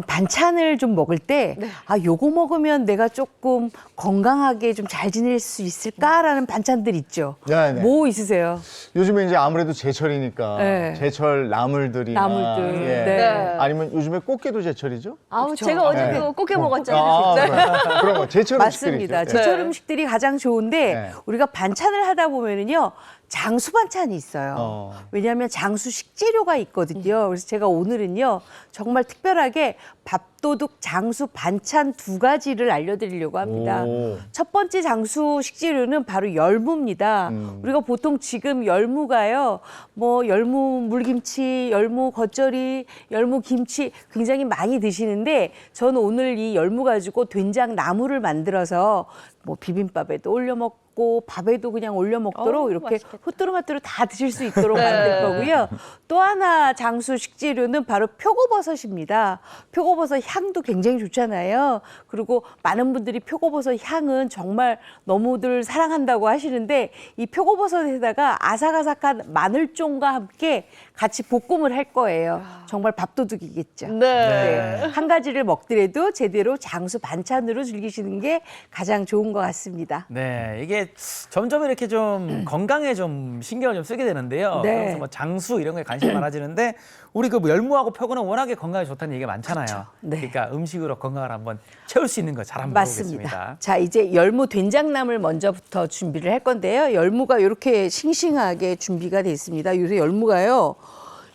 반찬을 좀 먹을 때, 아, 요거 먹으면 내가 조금 건강하게 좀 잘 지낼 수 있을까라는 반찬들 있죠. 네, 네. 뭐 있으세요? 요즘에 이제 아무래도 제철이니까 네. 제철 나물들이나 나물들. 예. 네. 아니면 요즘에 꽃게도 제철이죠? 아우, 제가 어제 네. 그 꽃게 먹었잖아요. 아, 그래요. 그런 거 제철 맞습니다. 음식들이죠. 제철 네. 음식들이 가장 좋은데, 네. 우리가 반찬을 하다 보면은요, 장수 반찬이 있어요. 왜냐하면 장수 식재료가 있거든요. 그래서 제가 오늘은요, 정말 특별하게 밥도둑 장수 반찬 2가지를 알려드리려고 합니다. 오. 첫 번째 장수 식재료는 바로 열무입니다. 우리가 보통 지금 열무가요, 뭐 열무 물김치, 열무 겉절이, 열무 김치 굉장히 많이 드시는데 저는 오늘 이 열무 가지고 된장 나물을 만들어서 뭐 비빔밥에도 올려 먹고 밥에도 그냥 올려 먹도록 이렇게 후뚜루마뚜루 다 드실 수 있도록 만들 거고요. 또 하나 장수 식재료는 바로 표고버섯입니다. 표고버섯 향도 굉장히 좋잖아요. 그리고 많은 분들이 표고버섯 향은 정말 너무들 사랑한다고 하시는데 이 표고버섯에다가 아삭아삭한 마늘종과 함께 같이 볶음을 할 거예요. 정말 밥도둑이겠죠. 네. 한 가지를 먹더라도 제대로 장수 반찬으로 즐기시는 게 가장 좋은 것 같습니다. 네, 이게 점점 이렇게 좀 건강에 좀 신경을 좀 쓰게 되는데요. 네. 그래서 뭐 장수 이런 거에 관심이 많아지는데 우리 그 열무하고 표고는 워낙에 건강에 좋다는 얘기가 많잖아요. 네. 그러니까 음식으로 건강을 한번 채울 수 있는 거 잘 한번 맞습니다. 보겠습니다. 자, 이제 열무 된장나물 먼저부터 준비를 할 건데요. 열무가 이렇게 싱싱하게 준비가 돼 있습니다. 요새 열무가요.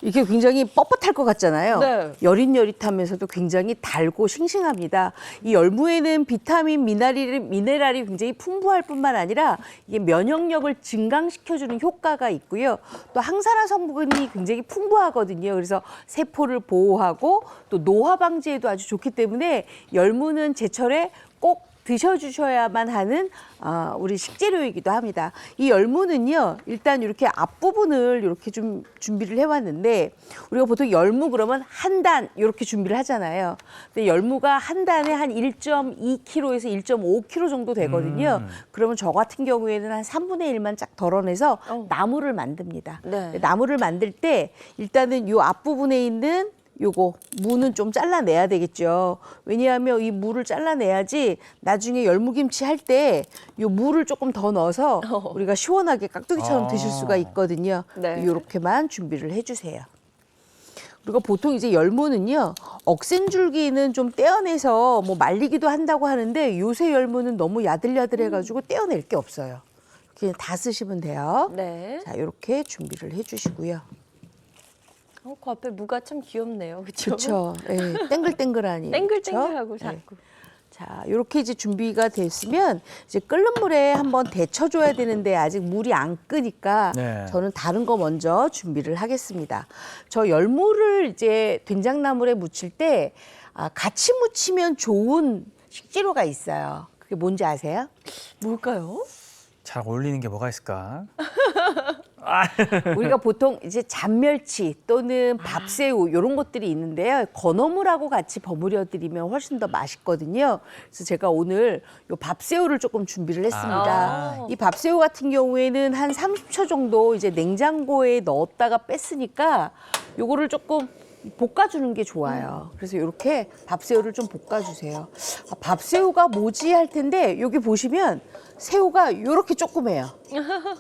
이게 굉장히 뻣뻣할 것 같잖아요. 네. 여릿여릿하면서도 굉장히 달고 싱싱합니다. 이 열무에는 비타민, 미네랄이 굉장히 풍부할 뿐만 아니라 이게 면역력을 증강시켜주는 효과가 있고요. 또 항산화 성분이 굉장히 풍부하거든요. 그래서 세포를 보호하고 또 노화 방지에도 아주 좋기 때문에 열무는 제철에 꼭 드셔주셔야만 하는 우리 식재료이기도 합니다. 이 열무는요, 일단 이렇게 앞부분을 이렇게 좀 준비를 해왔는데 우리가 보통 열무 그러면 한 단 이렇게 준비를 하잖아요. 근데 열무가 한 단에 한 1.2kg에서 1.5kg 정도 되거든요. 그러면 저 같은 경우에는 한 3분의 1만 쫙 덜어내서 나물을 만듭니다. 네. 나물을 만들 때 일단은 이 앞부분에 있는 요거 무는 좀 잘라내야 되겠죠. 왜냐하면 이 무를 잘라내야지 나중에 열무김치 할 때 요 무를 조금 더 넣어서 우리가 시원하게 깍두기처럼 드실 수가 있거든요. 네. 요렇게만 준비를 해주세요. 그리고 보통 이제 열무는요, 억센줄기는 좀 떼어내서 뭐 말리기도 한다고 하는데 요새 열무는 너무 야들야들해가지고 떼어낼 게 없어요. 그냥 다 쓰시면 돼요. 네. 자, 이렇게 준비를 해주시고요. 그 앞에 무가 참 귀엽네요. 그렇죠? 그렇죠. 예, 땡글땡글하니. 땡글땡글하고 그쵸? 자꾸. 자, 이렇게 이제 준비가 됐으면 이제 끓는 물에 한번 데쳐줘야 되는데 아직 물이 안 끄니까 네. 저는 다른 거 먼저 준비를 하겠습니다. 저 열무를 이제 된장나물에 무칠 때 같이 무치면 좋은 식재료가 있어요. 그게 뭔지 아세요? 뭘까요? 잘 어울리는 게 뭐가 있을까? 우리가 보통 이제 잔멸치 또는 밥새우 이런 것들이 있는데요. 건어물하고 같이 버무려 드리면 훨씬 더 맛있거든요. 그래서 제가 오늘 요 밥새우를 조금 준비를 했습니다. 이 밥새우 같은 경우에는 한 30초 정도 이제 냉장고에 넣었다가 뺐으니까 요거를 조금 볶아주는 게 좋아요. 그래서 이렇게 밥새우를 좀 볶아주세요. 아, 밥새우가 뭐지 할 텐데 여기 보시면 새우가 이렇게 조그매요.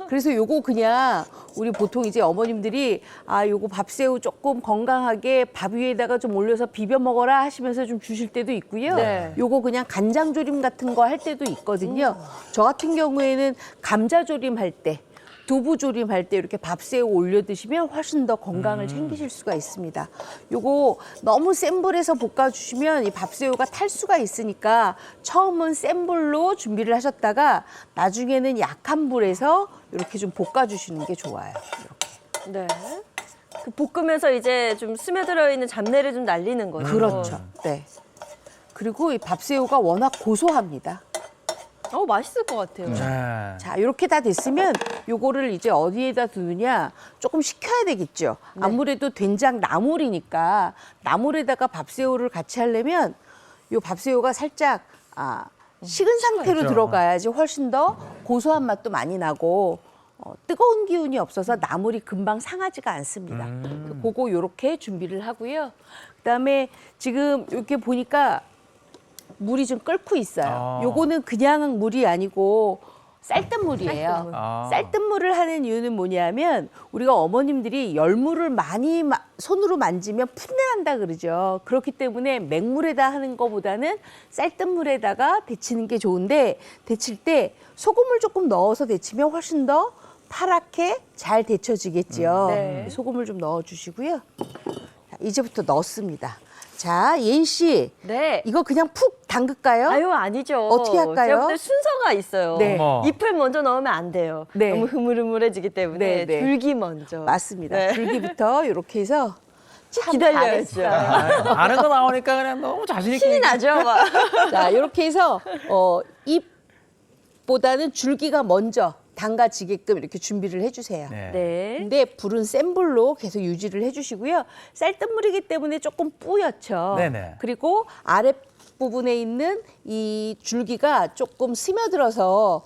그래서 요거 그냥 우리 보통 이제 어머님들이 요거 밥새우 조금 건강하게 밥 위에다가 좀 올려서 비벼 먹어라 하시면서 좀 주실 때도 있고요. 네. 요거 그냥 간장조림 같은 거 할 때도 있거든요. 저 같은 경우에는 감자조림 할 때, 두부조림 할 때 이렇게 밥새우 올려 드시면 훨씬 더 건강을 챙기실 수가 있습니다. 요거 너무 센 불에서 볶아주시면 이 밥새우가 탈 수가 있으니까 처음은 센 불로 준비를 하셨다가 나중에는 약한 불에서 이렇게 좀 볶아주시는 게 좋아요. 이렇게. 네. 그 볶으면서 이제 좀 스며들어 있는 잡내를 좀 날리는 거죠. 그렇죠. 네. 그리고 이 밥새우가 워낙 고소합니다. 맛있을 것 같아요. 네. 자, 이렇게 다 됐으면 요거를 이제 어디에다 두느냐 조금 식혀야 되겠죠. 아무래도 된장 나물이니까 나물에다가 밥새우를 같이 하려면 요 밥새우가 살짝 식은 상태로 들어가야지 훨씬 더 고소한 맛도 많이 나고 뜨거운 기운이 없어서 나물이 금방 상하지가 않습니다. 그거 요렇게 준비를 하고요. 그다음에 지금 이렇게 보니까 물이 좀 끓고 있어요. 요거는 그냥 물이 아니고 쌀뜨물이에요. 쌀뜨물을 하는 이유는 뭐냐면 우리가 어머님들이 열물을 많이 손으로 만지면 풋내난다 그러죠. 그렇기 때문에 맹물에다 하는 것보다는 쌀뜨물에다가 데치는 게 좋은데 데칠 때 소금을 조금 넣어서 데치면 훨씬 더 파랗게 잘 데쳐지겠죠. 네. 소금을 좀 넣어주시고요. 자, 이제부터 넣습니다. 자, 예인 씨. 네. 이거 그냥 푹 담글까요? 아유, 아니죠. 어떻게 할까요? 제가 볼 때 순서가 있어요. 네. 어머. 잎을 먼저 넣으면 안 돼요. 네. 너무 흐물흐물해지기 때문에 네, 네. 줄기 먼저. 맞습니다. 네. 줄기부터 이렇게 해서 참 기다려야죠. 잘했어요. 아는 거 나오니까 그냥 너무 자신 있게. 신이 나죠, 막. 자, 이렇게 해서 잎보다는 줄기가 먼저 담가지게끔 이렇게 준비를 해주세요. 네. 네. 근데 불은 센 불로 계속 유지를 해주시고요. 쌀뜨물이기 때문에 조금 뿌옇죠. 네네. 그리고 아랫 부분에 있는 이 줄기가 조금 스며들어서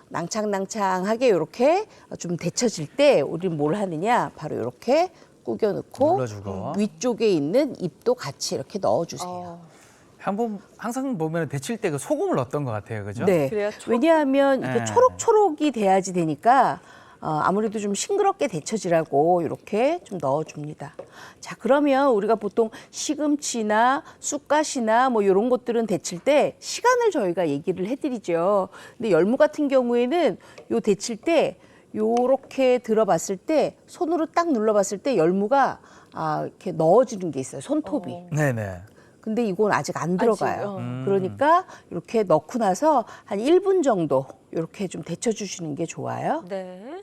낭창낭창하게 이렇게 좀 데쳐질 때 우리는 뭘 하느냐 바로 이렇게 구겨 넣고 눌러주고. 위쪽에 있는 잎도 같이 이렇게 넣어주세요. 항상 보면 데칠 때 그 소금을 넣었던 것 같아요, 그죠? 네. 그래요? 왜냐하면 이게 네. 초록초록이 돼야지 되니까 아무래도 좀 싱그럽게 데쳐지라고 이렇게 좀 넣어줍니다. 자, 그러면 우리가 보통 시금치나 쑥갓이나 뭐 이런 것들은 데칠 때 시간을 저희가 얘기를 해드리죠. 근데 열무 같은 경우에는 요 데칠 때 요렇게 들어봤을 때 손으로 딱 눌러봤을 때 열무가 이렇게 넣어지는 게 있어요. 손톱이. 네네. 근데 이건 아직 안 들어가요. 아직, 그러니까 이렇게 넣고 나서 한 1분 정도 이렇게 좀 데쳐주시는 게 좋아요. 네.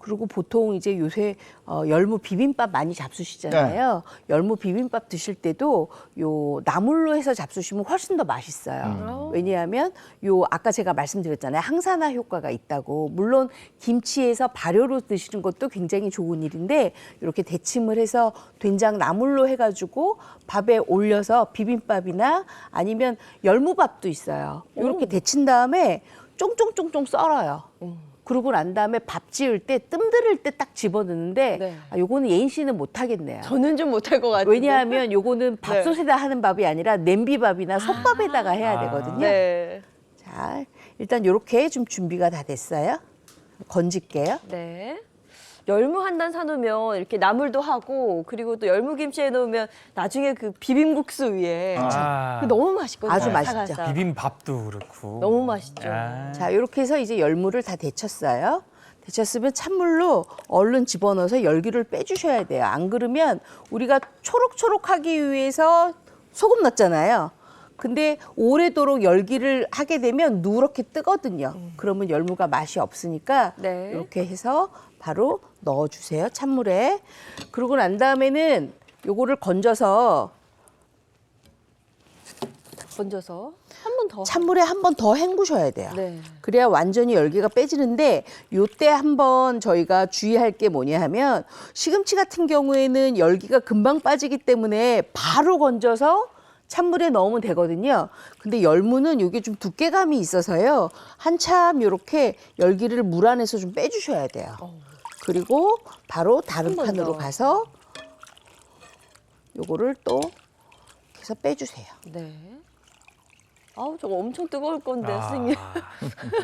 그리고 보통 이제 요새 열무 비빔밥 많이 잡수시잖아요. 열무 비빔밥 드실 때도 요 나물로 해서 잡수시면 훨씬 더 맛있어요. 왜냐하면 요 아까 제가 말씀드렸잖아요. 항산화 효과가 있다고. 물론 김치에서 발효로 드시는 것도 굉장히 좋은 일인데 이렇게 데침을 해서 된장 나물로 해가지고 밥에 올려서 비빔밥이나 아니면 열무밥도 있어요. 이렇게 데친 다음에 쫑쫑쫑쫑 썰어요. 그러고 난 다음에 밥 지을 때 뜸들일 때 딱 집어넣는데 네. 요거는 예인 씨는 못 하겠네요. 저는 좀 못할 것 같아요. 왜냐하면 요거는 밥솥에다 하는 밥이 아니라 냄비밥이나 솥밥에다가 해야 되거든요. 네. 자, 일단 요렇게 좀 준비가 다 됐어요. 건질게요. 네. 열무 한 단 사놓으면 이렇게 나물도 하고 그리고 또 열무김치 해놓으면 나중에 그 비빔국수 위에 아. 그거 너무 맛있거든요. 아주 맛있죠. 사가사. 비빔밥도 그렇고. 너무 맛있죠. 아. 자, 이렇게 해서 이제 열무를 다 데쳤어요. 데쳤으면 찬물로 얼른 집어넣어서 열기를 빼주셔야 돼요. 안 그러면 우리가 초록초록하기 위해서 소금 넣었잖아요. 근데 오래도록 열기를 하게 되면 누렇게 뜨거든요. 그러면 열무가 맛이 없으니까 네. 이렇게 해서 바로 넣어주세요. 찬물에. 그러고 난 다음에는 요거를 건져서 건져서 한 번 더. 찬물에 한 번 더 헹구셔야 돼요. 네. 그래야 완전히 열기가 빼지는데 요때 한번 저희가 주의할 게 뭐냐 하면 시금치 같은 경우에는 열기가 금방 빠지기 때문에 바로 건져서 찬물에 넣으면 되거든요. 근데 열무는 이게 좀 두께감이 있어서요. 한참 이렇게 열기를 물 안에서 좀 빼주셔야 돼요. 그리고 바로 다른 한번 판으로 더. 가서 요거를 또 해서 빼주세요. 네. 아우 저거 엄청 뜨거울 건데 아. 선생님.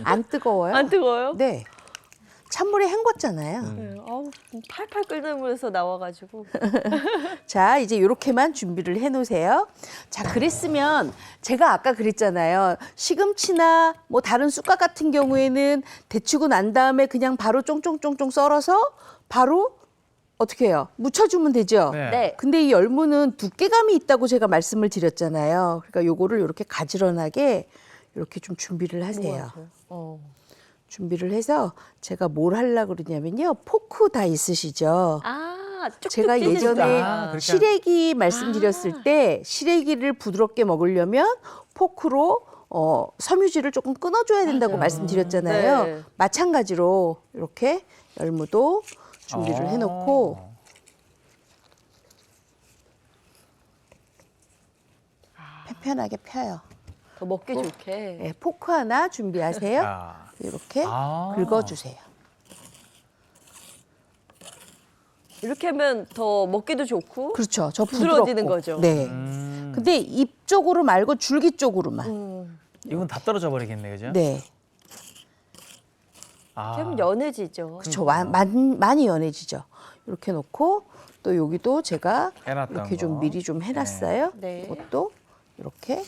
안 뜨거워요? 안 뜨거워요? 네. 찬물에 헹궜잖아요. 네. 아우 팔팔 끓는 물에서 나와가지고. 자, 이제 이렇게만 준비를 해 놓으세요. 자, 그랬으면 제가 아까 그랬잖아요. 시금치나 뭐 다른 쑥갓 같은 경우에는 데치고 난 다음에 그냥 바로 쫑쫑쫑쫑 썰어서 바로 어떻게 해요? 묻혀주면 되죠? 네. 네. 근데 이 열무는 두께감이 있다고 제가 말씀을 드렸잖아요. 그러니까 요거를 이렇게 가지런하게 이렇게 좀 준비를 하세요. 준비를 해서 제가 뭘 하려고 그러냐면요. 포크 다 있으시죠? 아 쭉쭉 제가 찢으시다. 예전에 그렇게 시래기 말씀드렸을 때 시래기를 부드럽게 먹으려면 포크로 섬유질을 조금 끊어줘야 된다고 말씀드렸잖아요. 네. 마찬가지로 이렇게 열무도 준비를 해놓고 편편하게 펴요. 더 먹기 좋게. 네, 포크 하나 준비하세요. 아. 이렇게 아. 긁어주세요. 이렇게 하면 더 먹기도 좋고. 그렇죠. 저 부드러워지는 부드럽고. 거죠. 네. 근데 잎 쪽으로 말고 줄기 쪽으로만. 이건 다 떨어져 버리겠네, 그죠? 네. 아. 그럼 연해지죠. 그렇죠. 많이 연해지죠. 이렇게 놓고 또 여기도 제가 해놨던 이렇게 좀 거. 미리 좀 해놨어요. 네. 이것도 이렇게.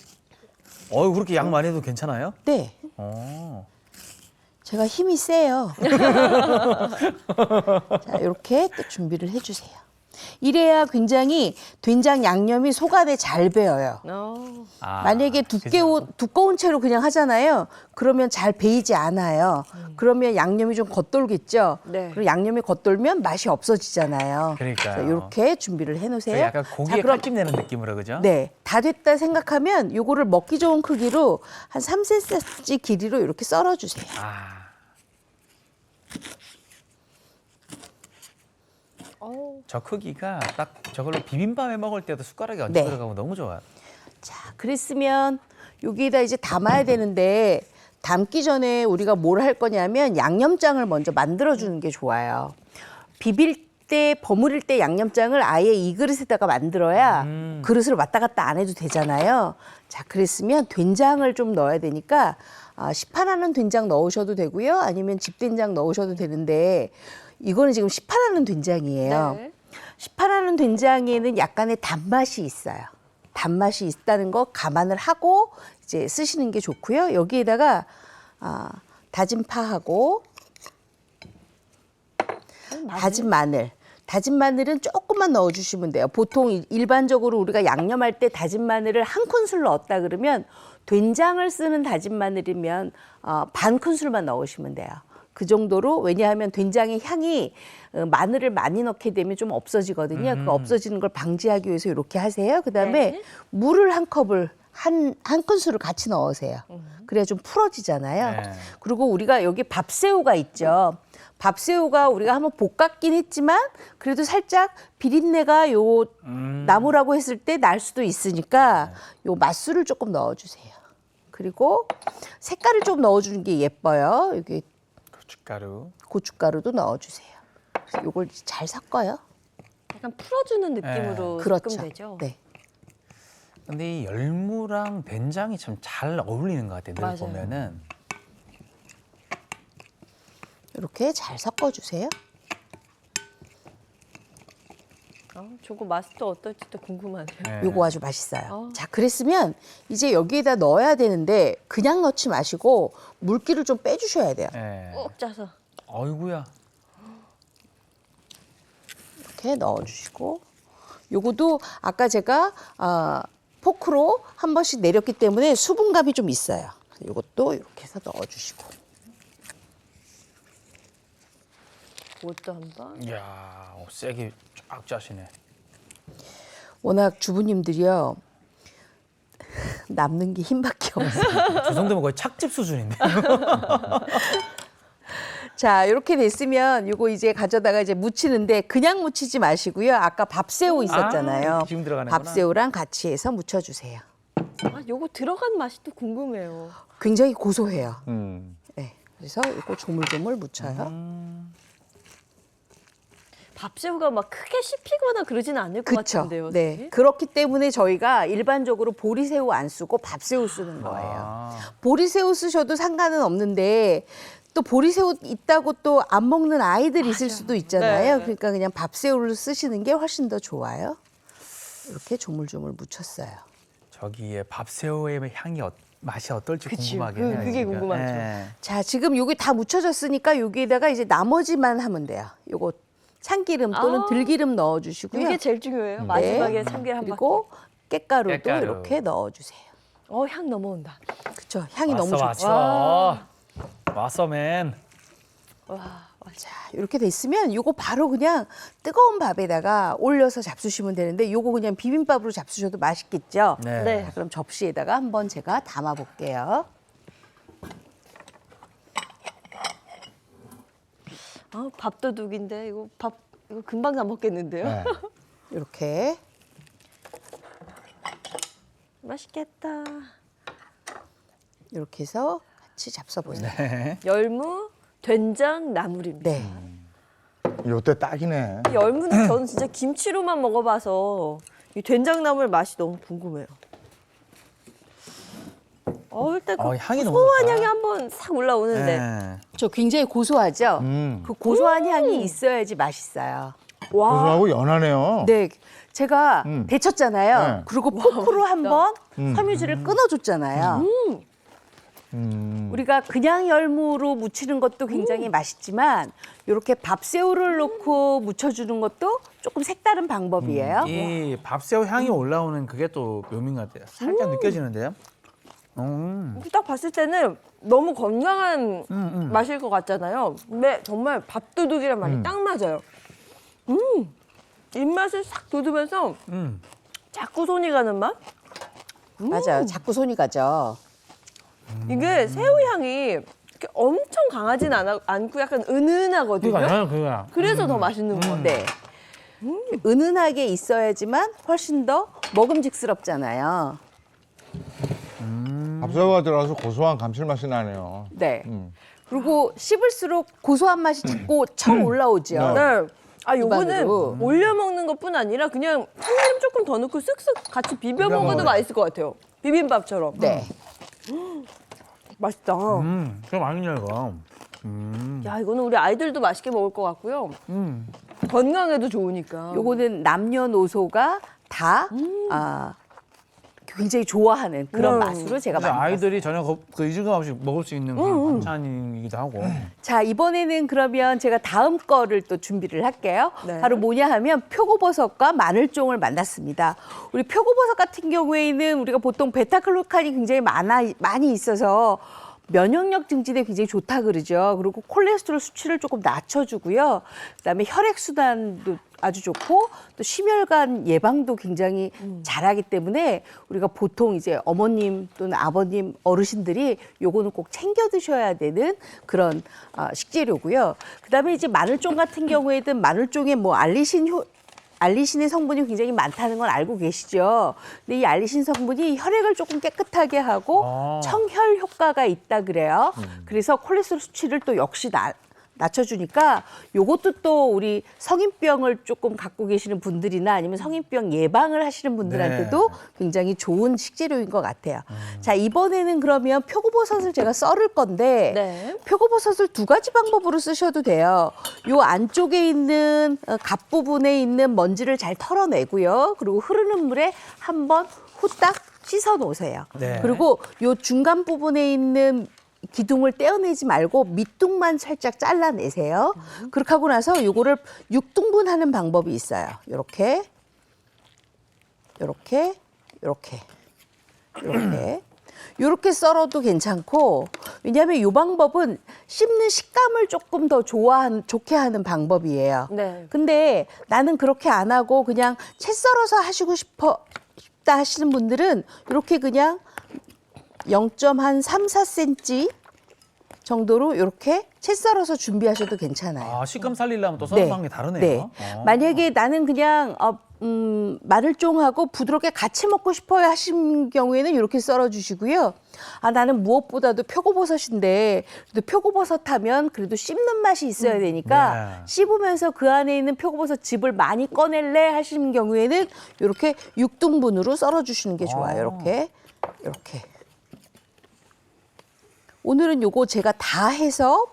그렇게 양 많이 해도 괜찮아요? 네. 제가 힘이 세요. 자, 이렇게 또 준비를 해주세요. 이래야 굉장히 된장 양념이 속 안에 잘 배어요. 아, 만약에 두꺼운 채로 그냥 하잖아요. 그러면 잘 배이지 않아요. 그러면 양념이 좀 겉돌겠죠. 네. 그리고 양념이 겉돌면 맛이 없어지잖아요. 그러니까요. 이렇게 준비를 해놓으세요. 약간 고기에 그럼 칼집 내는 느낌으로, 그죠? 네, 다 됐다 생각하면 요거를 먹기 좋은 크기로 한 3cm 길이로 이렇게 썰어주세요. 아. 저 크기가 딱 저걸로 비빔밥에 먹을 때도 숟가락이 얹혀 네. 들어가면 너무 좋아요. 자, 그랬으면 여기에다 이제 담아야 되는데 담기 전에 우리가 뭘 할 거냐면 양념장을 먼저 만들어주는 게 좋아요. 비빌 때, 버무릴 때 양념장을 아예 이 그릇에다가 만들어야 그릇을 왔다 갔다 안 해도 되잖아요. 자, 그랬으면 된장을 좀 넣어야 되니까 시판하는 된장 넣으셔도 되고요. 아니면 집된장 넣으셔도 되는데 이거는 지금 시판하는 된장이에요. 네. 시판하는 된장에는 약간의 단맛이 있어요. 단맛이 있다는 거 감안을 하고 이제 쓰시는 게 좋고요. 여기에다가 다진 파하고 다진 마늘. 다진 마늘은 조금만 넣어주시면 돼요. 보통 일반적으로 우리가 양념할 때 다진 마늘을 한 큰술 넣었다 그러면 된장을 쓰는 다진 마늘이면 반 큰술만 넣으시면 돼요. 그 정도로 왜냐하면 된장의 향이 마늘을 많이 넣게 되면 좀 없어지거든요. 그 없어지는 걸 방지하기 위해서 이렇게 하세요. 그다음에 네. 물을 한 컵을 한 큰술을 같이 넣으세요. 그래야 좀 풀어지잖아요. 네. 그리고 우리가 여기 밥새우가 있죠. 밥새우가 우리가 한번 볶았긴 했지만 그래도 살짝 비린내가 요 나무라고 했을 때 날 수도 있으니까 요 맛술을 조금 넣어주세요. 그리고 색깔을 좀 넣어주는 게 예뻐요. 여기 고춧가루. 고춧가루도 넣어주세요. 그래서 요걸 잘 섞어요. 약간 풀어주는 느낌으로 그렇죠. 섞으면 되죠. 네. 근데 이 열무랑 된장이 참 잘 어울리는 것 같아요. 늘 맞아요. 보면은. 이렇게 잘 섞어주세요. 저거 맛도 어떨지도 궁금하네요. 네. 요거 아주 맛있어요. 자, 그랬으면 이제 여기에다 넣어야 되는데 그냥 넣지 마시고 물기를 좀 빼주셔야 돼요. 네. 꼭 짜서. 어이구야. 이렇게 넣어주시고 요거도 아까 제가 포크로 한 번씩 내렸기 때문에 수분감이 좀 있어요. 요것도 이렇게 해서 넣어주시고 그것도 한번. 이야, 세게 쫙 짜시네. 워낙 주부님들이요 남는 게 힘밖에 없어요. 저 정도면 거의 착즙 수준인데. 자, 이렇게 됐으면 요거 이제 가져다가 이제 무치는데 그냥 무치지 마시고요. 아까 밥새우 있었잖아요. 지금 들어가는구나. 밥새우랑 같이 해서 무쳐주세요. 아, 요거 들어간 맛이 또 궁금해요. 굉장히 고소해요. 음. 네, 그래서 이거 조물조물 묻혀요. 밥새우가 막 크게 씹히거나 그러진 않을 것 그렇죠. 같은데요. 네, 선생님? 그렇기 때문에 저희가 일반적으로 보리새우 안 쓰고 밥새우 쓰는 거예요. 보리새우 쓰셔도 상관은 없는데 또 보리새우 있다고 또 안 먹는 아이들 있을 수도 있잖아요. 네. 그러니까 그냥 밥새우를 쓰시는 게 훨씬 더 좋아요. 이렇게 조물조물 묻혔어요. 저기에 밥새우의 향이 맛이 어떨지 그치. 궁금하긴 해요. 그게 지금. 궁금하죠. 예. 자, 지금 여기 다 묻혀졌으니까 여기에다가 이제 나머지만 하면 돼요. 요거 참기름 또는 아. 들기름 넣어주시고요. 이게 제일 중요해요. 마지막에 참기름 한 그리고 깨가루도 깨가루. 이렇게 넣어주세요. 바퀴. 향 넘어온다. 그렇죠. 향이 너무 좋죠. 왔어. 왔어, 맨. 자, 이렇게 됐으면 요거 바로 그냥 뜨거운 밥에다가 올려서 잡수시면 되는데 요거 그냥 비빔밥으로 잡수셔도 맛있겠죠? 네. 네. 자, 그럼 접시에다가 한번 제가 담아 볼게요. 아, 밥도둑인데 이거 금방 다 먹겠는데요. 네. 이렇게 맛있겠다. 이렇게 해서 같이 잡숴 보세요. 열무, 된장, 나물입니다. 네. 요때 딱이네. 이 열무는 저는 진짜 김치로만 먹어봐서 이 된장나물 맛이 너무 궁금해요. 일단 그 향이 너무 고소한 좋다. 향이 한번 싹 올라오는데 네. 저 굉장히 고소하죠? 그 고소한 향이 있어야지 맛있어요. 와, 고소하고 연하네요. 네. 제가 데쳤잖아요. 네. 그리고 포크로 한번 섬유질을 끊어줬잖아요. 우리가 그냥 열무로 무치는 것도 굉장히 맛있지만 이렇게 밥새우를 넣고 무쳐주는 것도 조금 색다른 방법이에요. 이 밥새우 향이 올라오는 그게 또 묘미인 것 같아요. 살짝 느껴지는데요. 딱 봤을 때는 너무 건강한 맛일 것 같잖아요. 근데 정말 밥도둑이란 말이 딱 맞아요. 입맛을 싹 돋우면서 자꾸 손이 가는 맛? 맞아요. 자꾸 손이 가죠. 이게 새우 향이 이렇게 엄청 강하진 않고 약간 은은하거든요. 그거야. 그래서 더 맛있는 것 같아요. 네. 은은하게 있어야지만 훨씬 더 먹음직스럽잖아요. 밥새우가 들어가서 고소한 감칠맛이 나네요. 네. 그리고 씹을수록 고소한 맛이 자꾸 청 올라오죠. 네. 아, 요거는 입안으로. 올려 먹는 것뿐 아니라 그냥 참기름 조금 더 넣고 쓱쓱 같이 비벼 먹어도 먹어요. 맛있을 것 같아요. 비빔밥처럼. 네. 맛있다. 좀 맛있냐, 이거. 야, 이거는 우리 아이들도 맛있게 먹을 것 같고요. 건강에도 좋으니까. 요거는 남녀노소가 다 굉장히 좋아하는 그런 맛으로 제가 그래서 만들었어요. 아이들이 전혀 이질감 없이 먹을 수 있는 그런 반찬이기도 하고. 자, 이번에는 그러면 제가 다음 거를 또 준비를 할게요. 네. 바로 뭐냐 하면 표고버섯과 마늘종을 만났습니다. 우리 표고버섯 같은 경우에는 우리가 보통 베타글루칸이 굉장히 많이 있어서 면역력 증진에 굉장히 좋다 그러죠. 그리고 콜레스테롤 수치를 조금 낮춰주고요. 그다음에 혈액순환도 아주 좋고 또 심혈관 예방도 굉장히 잘하기 때문에 우리가 보통 이제 어머님 또는 아버님 어르신들이 요거는 꼭 챙겨 드셔야 되는 그런 식재료고요. 그다음에 이제 마늘종 같은 경우에는 마늘종에 뭐 알리신의 성분이 굉장히 많다는 건 알고 계시죠. 근데 이 알리신 성분이 혈액을 조금 깨끗하게 하고 청혈 효과가 있다 그래요. 그래서 콜레스테롤 수치를 또 역시 낮춰주니까 요것도 또 우리 성인병을 조금 갖고 계시는 분들이나 아니면 성인병 예방을 하시는 분들한테도 굉장히 좋은 식재료인 것 같아요. 자, 이번에는 그러면 표고버섯을 제가 썰을 건데 네. 표고버섯을 두 가지 방법으로 쓰셔도 돼요. 요 안쪽에 있는 갓 부분에 있는 먼지를 잘 털어내고요. 그리고 흐르는 물에 한번 후딱 씻어 놓으세요. 네. 그리고 요 중간 부분에 있는 기둥을 떼어내지 말고 밑둥만 살짝 잘라내세요. 그렇게 하고 나서 요거를 6등분하는 방법이 있어요. 요렇게, 요렇게, 요렇게, 요렇게. 요렇게 썰어도 괜찮고, 왜냐하면 이 방법은 씹는 식감을 조금 더 좋게 하는 방법이에요. 네. 근데 나는 그렇게 안 하고 그냥 채 썰어서 하시고 싶다 하시는 분들은 이렇게 그냥 0.3, 4cm 정도로 이렇게 채 썰어서 준비하셔도 괜찮아요. 아, 식감 살리려면 또 썰는 방법이 다르네요. 네. 만약에 나는 그냥 마늘종하고 부드럽게 같이 먹고 싶어요 하신 경우에는 이렇게 썰어주시고요. 아, 나는 무엇보다도 표고버섯인데 그래도 표고버섯 하면 그래도 씹는 맛이 있어야 되니까 네. 씹으면서 그 안에 있는 표고버섯 즙을 많이 꺼낼래 하시는 경우에는 이렇게 6등분으로 썰어주시는 게 좋아요. 이렇게. 오늘은 요거 제가 다 해서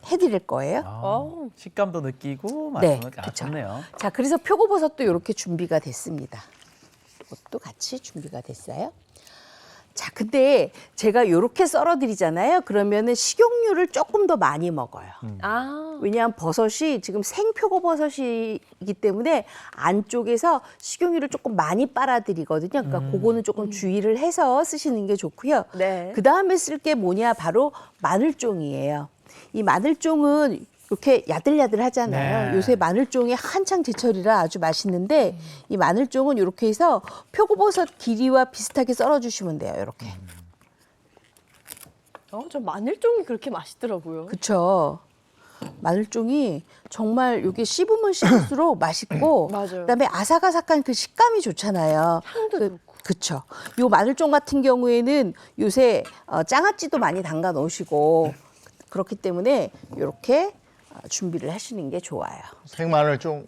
해드릴 거예요. 아, 식감도 느끼고 네, 맛도 그쵸. 좋네요. 자, 그래서 표고버섯도 이렇게 준비가 됐습니다. 이것도 같이 준비가 됐어요. 자, 근데 제가 이렇게 썰어드리잖아요. 그러면은 식용유를 조금 더 많이 먹어요. 아, 왜냐하면 버섯이 지금 생표고버섯이기 때문에 안쪽에서 식용유를 조금 많이 빨아들이거든요. 그러니까 그거는 조금 주의를 해서 쓰시는 게 좋고요. 네. 그 다음에 쓸 게 뭐냐, 바로 마늘종이에요. 이 마늘종은 이렇게 야들야들 하잖아요. 네. 요새 마늘종이 한창 제철이라 아주 맛있는데 이 마늘종은 이렇게 해서 표고버섯 길이와 비슷하게 썰어주시면 돼요. 이렇게. 저 마늘종이 그렇게 맛있더라고요. 그쵸. 마늘종이 정말 이게 씹으면 씹을수록 맛있고 맞아요. 그다음에 아삭아삭한 그 식감이 좋잖아요. 향도 좋고. 그쵸. 요 마늘종 같은 경우에는 요새 장아찌도 많이 담가 놓으시고 그렇기 때문에 이렇게 준비를 하시는 게 좋아요. 생마늘 좀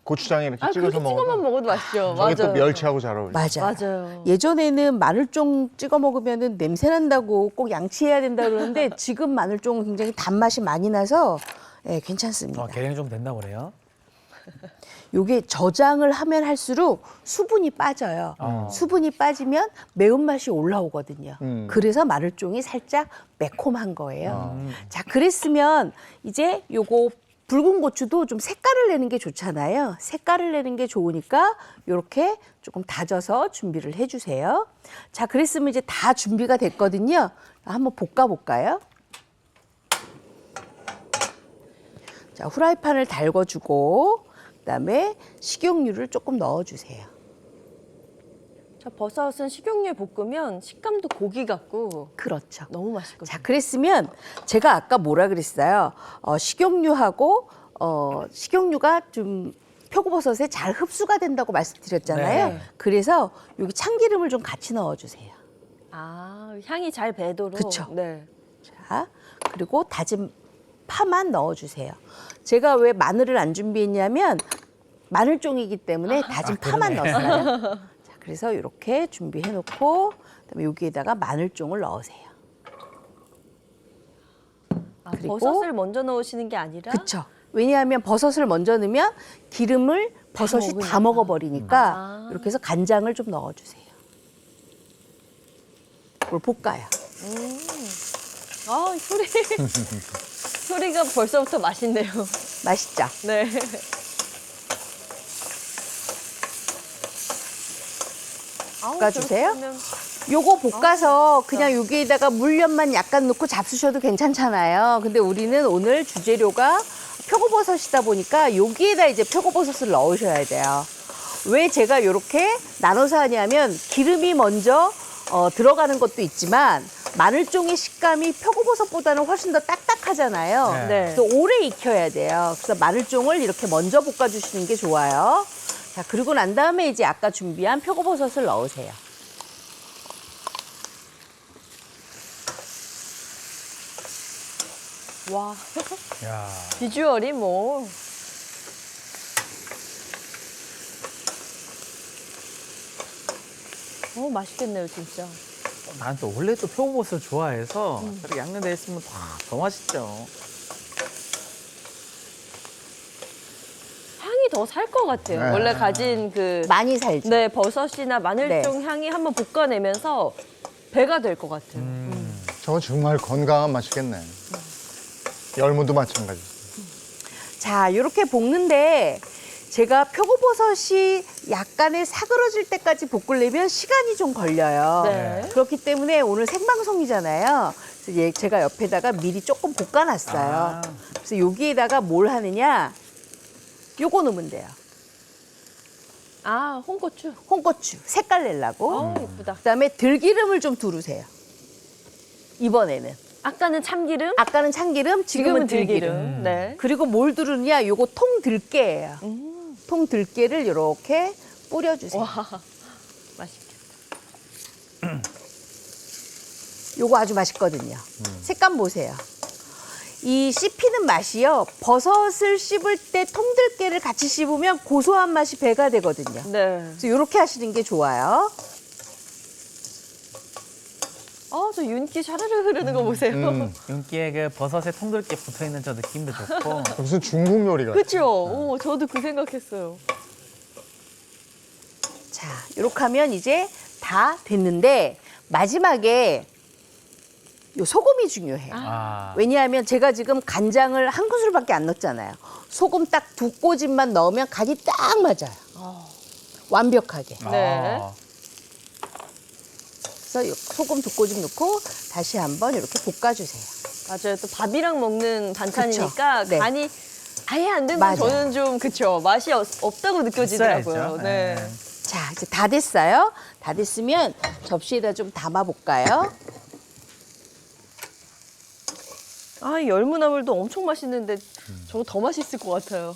고추장에 이렇게 아, 찍어서 그렇게 먹어도 찍어만 먹어도 맛있죠. 저게 또 맞아요. 멸치하고 잘 어울려요. 맞아요. 맞아요. 예전에는 마늘종 찍어 먹으면 냄새 난다고 꼭 양치해야 된다 그러는데 지금 마늘종은 굉장히 단맛이 많이 나서 예, 괜찮습니다. 계량 좀 된다고 그래요? 요게 저장을 하면 할수록 수분이 빠져요. 수분이 빠지면 매운맛이 올라오거든요. 그래서 마늘종이 살짝 매콤한 거예요. 자, 그랬으면 이제 요거 붉은 고추도 좀 색깔을 내는 게 좋잖아요. 색깔을 내는 게 좋으니까 요렇게 조금 다져서 준비를 해주세요. 자, 그랬으면 이제 다 준비가 됐거든요. 한번 볶아볼까요? 자, 후라이팬을 달궈주고 그다음에 식용유를 조금 넣어주세요. 저 버섯은 식용유에 볶으면 식감도 고기 같고 그렇죠. 너무 맛있거든요. 자, 그랬으면 제가 아까 뭐라 그랬어요? 식용유하고 식용유가 좀 표고버섯에 잘 흡수가 된다고 말씀드렸잖아요. 네. 그래서 여기 참기름을 좀 같이 넣어주세요. 아, 향이 잘 배도록. 그쵸. 네. 자, 그리고 다진 파만 넣어주세요. 제가 왜 마늘을 안 준비했냐면 마늘종이기 때문에 다진 파만 넣었어요. 자, 그래서 이렇게 준비해놓고 그다음에 여기에다가 마늘종을 넣으세요. 아, 그리고- 버섯을 먼저 넣으시는 게 아니라 그렇죠. 왜냐하면 버섯을 먼저 넣으면 기름을 버섯이 먹으니까. 다 먹어버리니까 아. 이렇게 해서 간장을 좀 넣어주세요. 이걸 볶아요. 아, 소리. 소리가 벌써부터 맛있네요. 맛있죠? 네. 볶아주세요. 저렇게 하면 요거 볶아서 그냥 여기에다가 물엿만 약간 넣고 잡수셔도 괜찮잖아요. 근데 우리는 오늘 주재료가 표고버섯이다 보니까 여기에다 이제 표고버섯을 넣으셔야 돼요. 왜 제가 이렇게 나눠서 하냐면 기름이 먼저 들어가는 것도 있지만 마늘종의 식감이 표고버섯보다는 훨씬 더 딱딱하잖아요. 네. 그래서 오래 익혀야 돼요. 그래서 마늘종을 이렇게 먼저 볶아주시는 게 좋아요. 자, 그리고 난 다음에 이제 아까 준비한 표고버섯을 넣으세요. 와, 야, 비주얼이 뭐. 맛있겠네요, 진짜. 난 또 원래 또 표고버섯을 좋아해서 이렇게 양념돼 있으면 더 맛있죠. 향이 더 살 것 같아요. 네. 원래 가진 그 많이 살죠. 네, 버섯이나 마늘종 향이 한번 볶아내면서 배가 될 것 같아요. 저건 정말 건강한 맛이겠네. 열무도 마찬가지. 자, 이렇게 볶는데 제가 표고버섯이 약간의 사그러질 때까지 볶으려면 시간이 좀 걸려요. 네. 그렇기 때문에 오늘 생방송이잖아요. 그래서 제가 옆에다가 미리 조금 볶아놨어요. 아. 그래서 여기에다가 뭘 하느냐? 요거 넣으면 돼요. 아, 홍고추. 홍고추, 색깔 내려고. 아, 예쁘다. 그다음에 들기름을 좀 두르세요. 이번에는. 아까는 참기름, 아까는 참기름, 지금은 들기름. 네. 그리고 뭘 두르냐? 요거 통들깨예요. 통들깨를 이렇게 뿌려주세요. 맛있겠다. 요거 아주 맛있거든요. 색감 보세요. 이 씹히는 맛이요. 버섯을 씹을 때 통들깨를 같이 씹으면 고소한 맛이 배가 되거든요. 네. 그래서 이렇게 하시는 게 좋아요. 저 윤기 샤르르 흐르는 거 보세요. 윤기에 그 버섯에 통들깨 붙어 있는 저 느낌도 좋고. 무슨 중국 요리 같아. 그렇죠. 저도 그 생각했어요. 자, 이렇게 하면 이제 다 됐는데 마지막에 요 소금이 중요해요. 아. 왜냐하면 제가 지금 간장을 한 큰술밖에 안 넣었잖아요. 소금 딱 2꼬집만 넣으면 간이 딱 맞아요. 완벽하게. 네. 아. 그래서 요 소금 2꼬집 넣고 다시 한번 이렇게 볶아주세요. 맞아요. 또 밥이랑 먹는 반찬이니까 그쵸. 네. 간이 아예 안 된 건 맞아요. 저는 좀 그쵸 맛이 없다고 느껴지더라고요. 있어야죠. 네. 자, 이제 다 됐어요. 다 됐으면 접시에다 좀 담아볼까요? 이 열무나물도 엄청 맛있는데 저거 더 맛있을 것 같아요.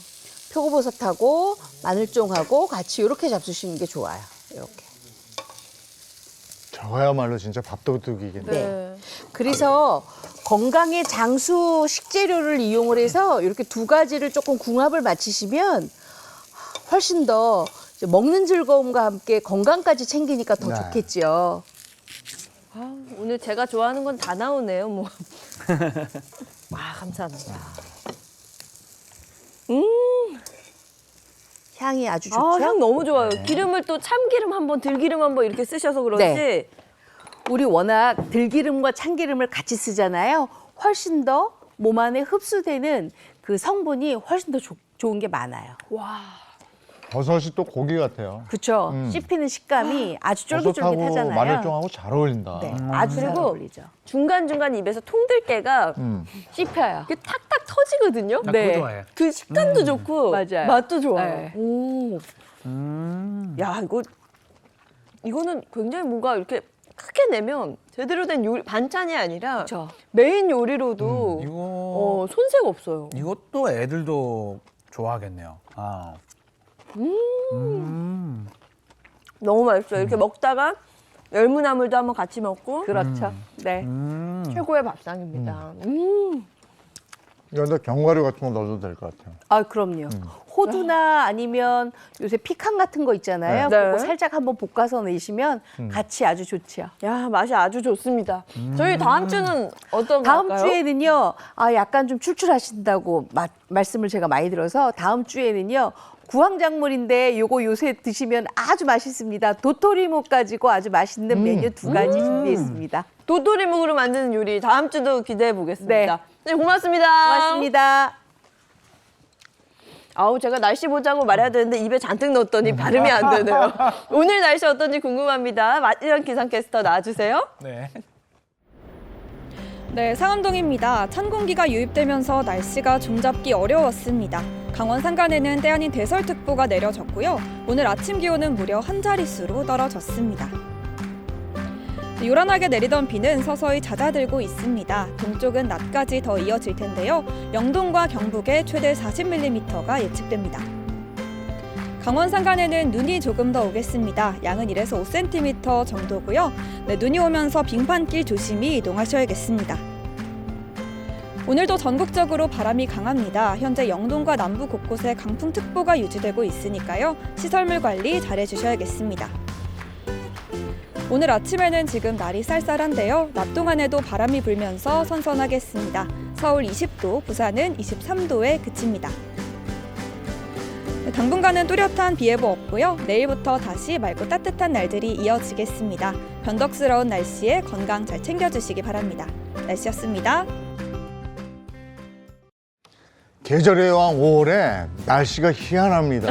표고버섯하고 마늘종하고 같이 이렇게 잡수시는 게 좋아요. 이렇게. 저거야말로 진짜 밥도둑이겠네. 네. 그래서 건강의 장수 식재료를 이용을 해서 이렇게 두 가지를 조금 궁합을 맞추시면 훨씬 더 이제 먹는 즐거움과 함께 건강까지 챙기니까 더 네. 좋겠죠. 오늘 제가 좋아하는 건 다 나오네요. 뭐. 감사합니다. 향이 아주 좋죠? 향 너무 좋아요. 기름을 또 참기름 한번 들기름 한번 이렇게 쓰셔서 그런지 네. 우리 워낙 들기름과 참기름을 같이 쓰잖아요. 훨씬 더 몸 안에 흡수되는 그 성분이 훨씬 더 좋은 게 많아요. 버섯이 또 고기 같아요. 그렇죠? 씹히는 식감이 아주 버섯하고 쫄깃쫄깃하잖아요. 마늘종하고 잘 어울린다. 네, 아주 잘 그리고 어울리죠. 중간중간 입에서 통들깨가 씹혀요. 이게 탁탁 터지거든요. 나 네. 그거 좋아해. 그 식감도 좋고 맞아요. 맛도 좋아요. 네. 오. 야, 이거는 굉장히 뭔가 이렇게 크게 내면 제대로 된 요리, 반찬이 아니라 그렇죠. 메인 요리로도 이거 손색 없어요. 이것도 애들도 좋아하겠네요. 아. 너무 맛있어요. 이렇게 먹다가 열무나물도 한번 같이 먹고 그렇죠. 네. 최고의 밥상입니다. 여기다 견과류 같은 거 넣어도 될 것 같아요. 아, 그럼요. 호두나 아니면 요새 피칸 같은 거 있잖아요. 네. 그거 살짝 한번 볶아서 내시면 같이 아주 좋죠. 야, 맛이 아주 좋습니다. 저희 다음 주는 어떤 다음 걸까요? 주에는요, 약간 좀 출출하신다고 말씀을 제가 많이 들어서 다음 주에는요, 구황작물인데 요거 요새 드시면 아주 맛있습니다. 도토리묵 가지고 아주 맛있는 메뉴 2가지 준비했습니다. 도토리묵으로 만드는 요리 다음 주도 기대해 보겠습니다. 네. 네, 고맙습니다. 고맙습니다. 제가 날씨 보자고 말해야 되는데 입에 잔뜩 넣었더니 발음이 안 되네요. 오늘 날씨 어떤지 궁금합니다. 맛이랑 기상캐스터 나와주세요. 네. 네, 상암동입니다. 찬 공기가 유입되면서 날씨가 종잡기 어려웠습니다. 강원 산간에는 때 아닌 대설특보가 내려졌고요. 오늘 아침 기온은 무려 한 자릿수로 떨어졌습니다. 요란하게 내리던 비는 서서히 잦아들고 있습니다. 동쪽은 낮까지 더 이어질 텐데요. 영동과 경북에 최대 40mm가 예측됩니다. 강원 산간에는 눈이 조금 더 오겠습니다. 양은 1에서 5cm 정도고요. 네, 눈이 오면서 빙판길 조심히 이동하셔야겠습니다. 오늘도 전국적으로 바람이 강합니다. 현재 영동과 남부 곳곳에 강풍특보가 유지되고 있으니까요. 시설물 관리 잘해주셔야겠습니다. 오늘 아침에는 지금 날이 쌀쌀한데요. 낮 동안에도 바람이 불면서 선선하겠습니다. 서울 20도, 부산은 23도에 그칩니다. 당분간은 뚜렷한 비 예보 없고요. 내일부터 다시 맑고 따뜻한 날들이 이어지겠습니다. 변덕스러운 날씨에 건강 잘 챙겨주시기 바랍니다. 날씨였습니다. 계절의 여왕 5월에 날씨가 희한합니다.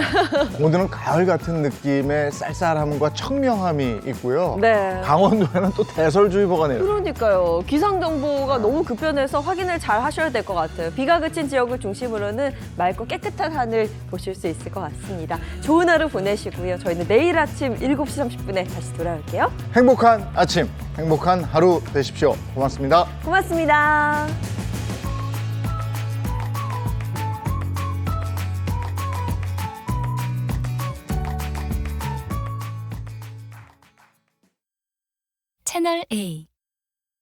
오늘은 가을 같은 느낌의 쌀쌀함과 청명함이 있고요. 네. 강원도에는 또 대설주의보가 내려요. 그러니까요. 기상정보가 너무 급변해서 확인을 잘 하셔야 될 것 같아요. 비가 그친 지역을 중심으로는 맑고 깨끗한 하늘 보실 수 있을 것 같습니다. 좋은 하루 보내시고요. 저희는 내일 아침 7시 30분에 다시 돌아올게요. 행복한 아침, 행복한 하루 되십시오. 고맙습니다. 고맙습니다. 채널 A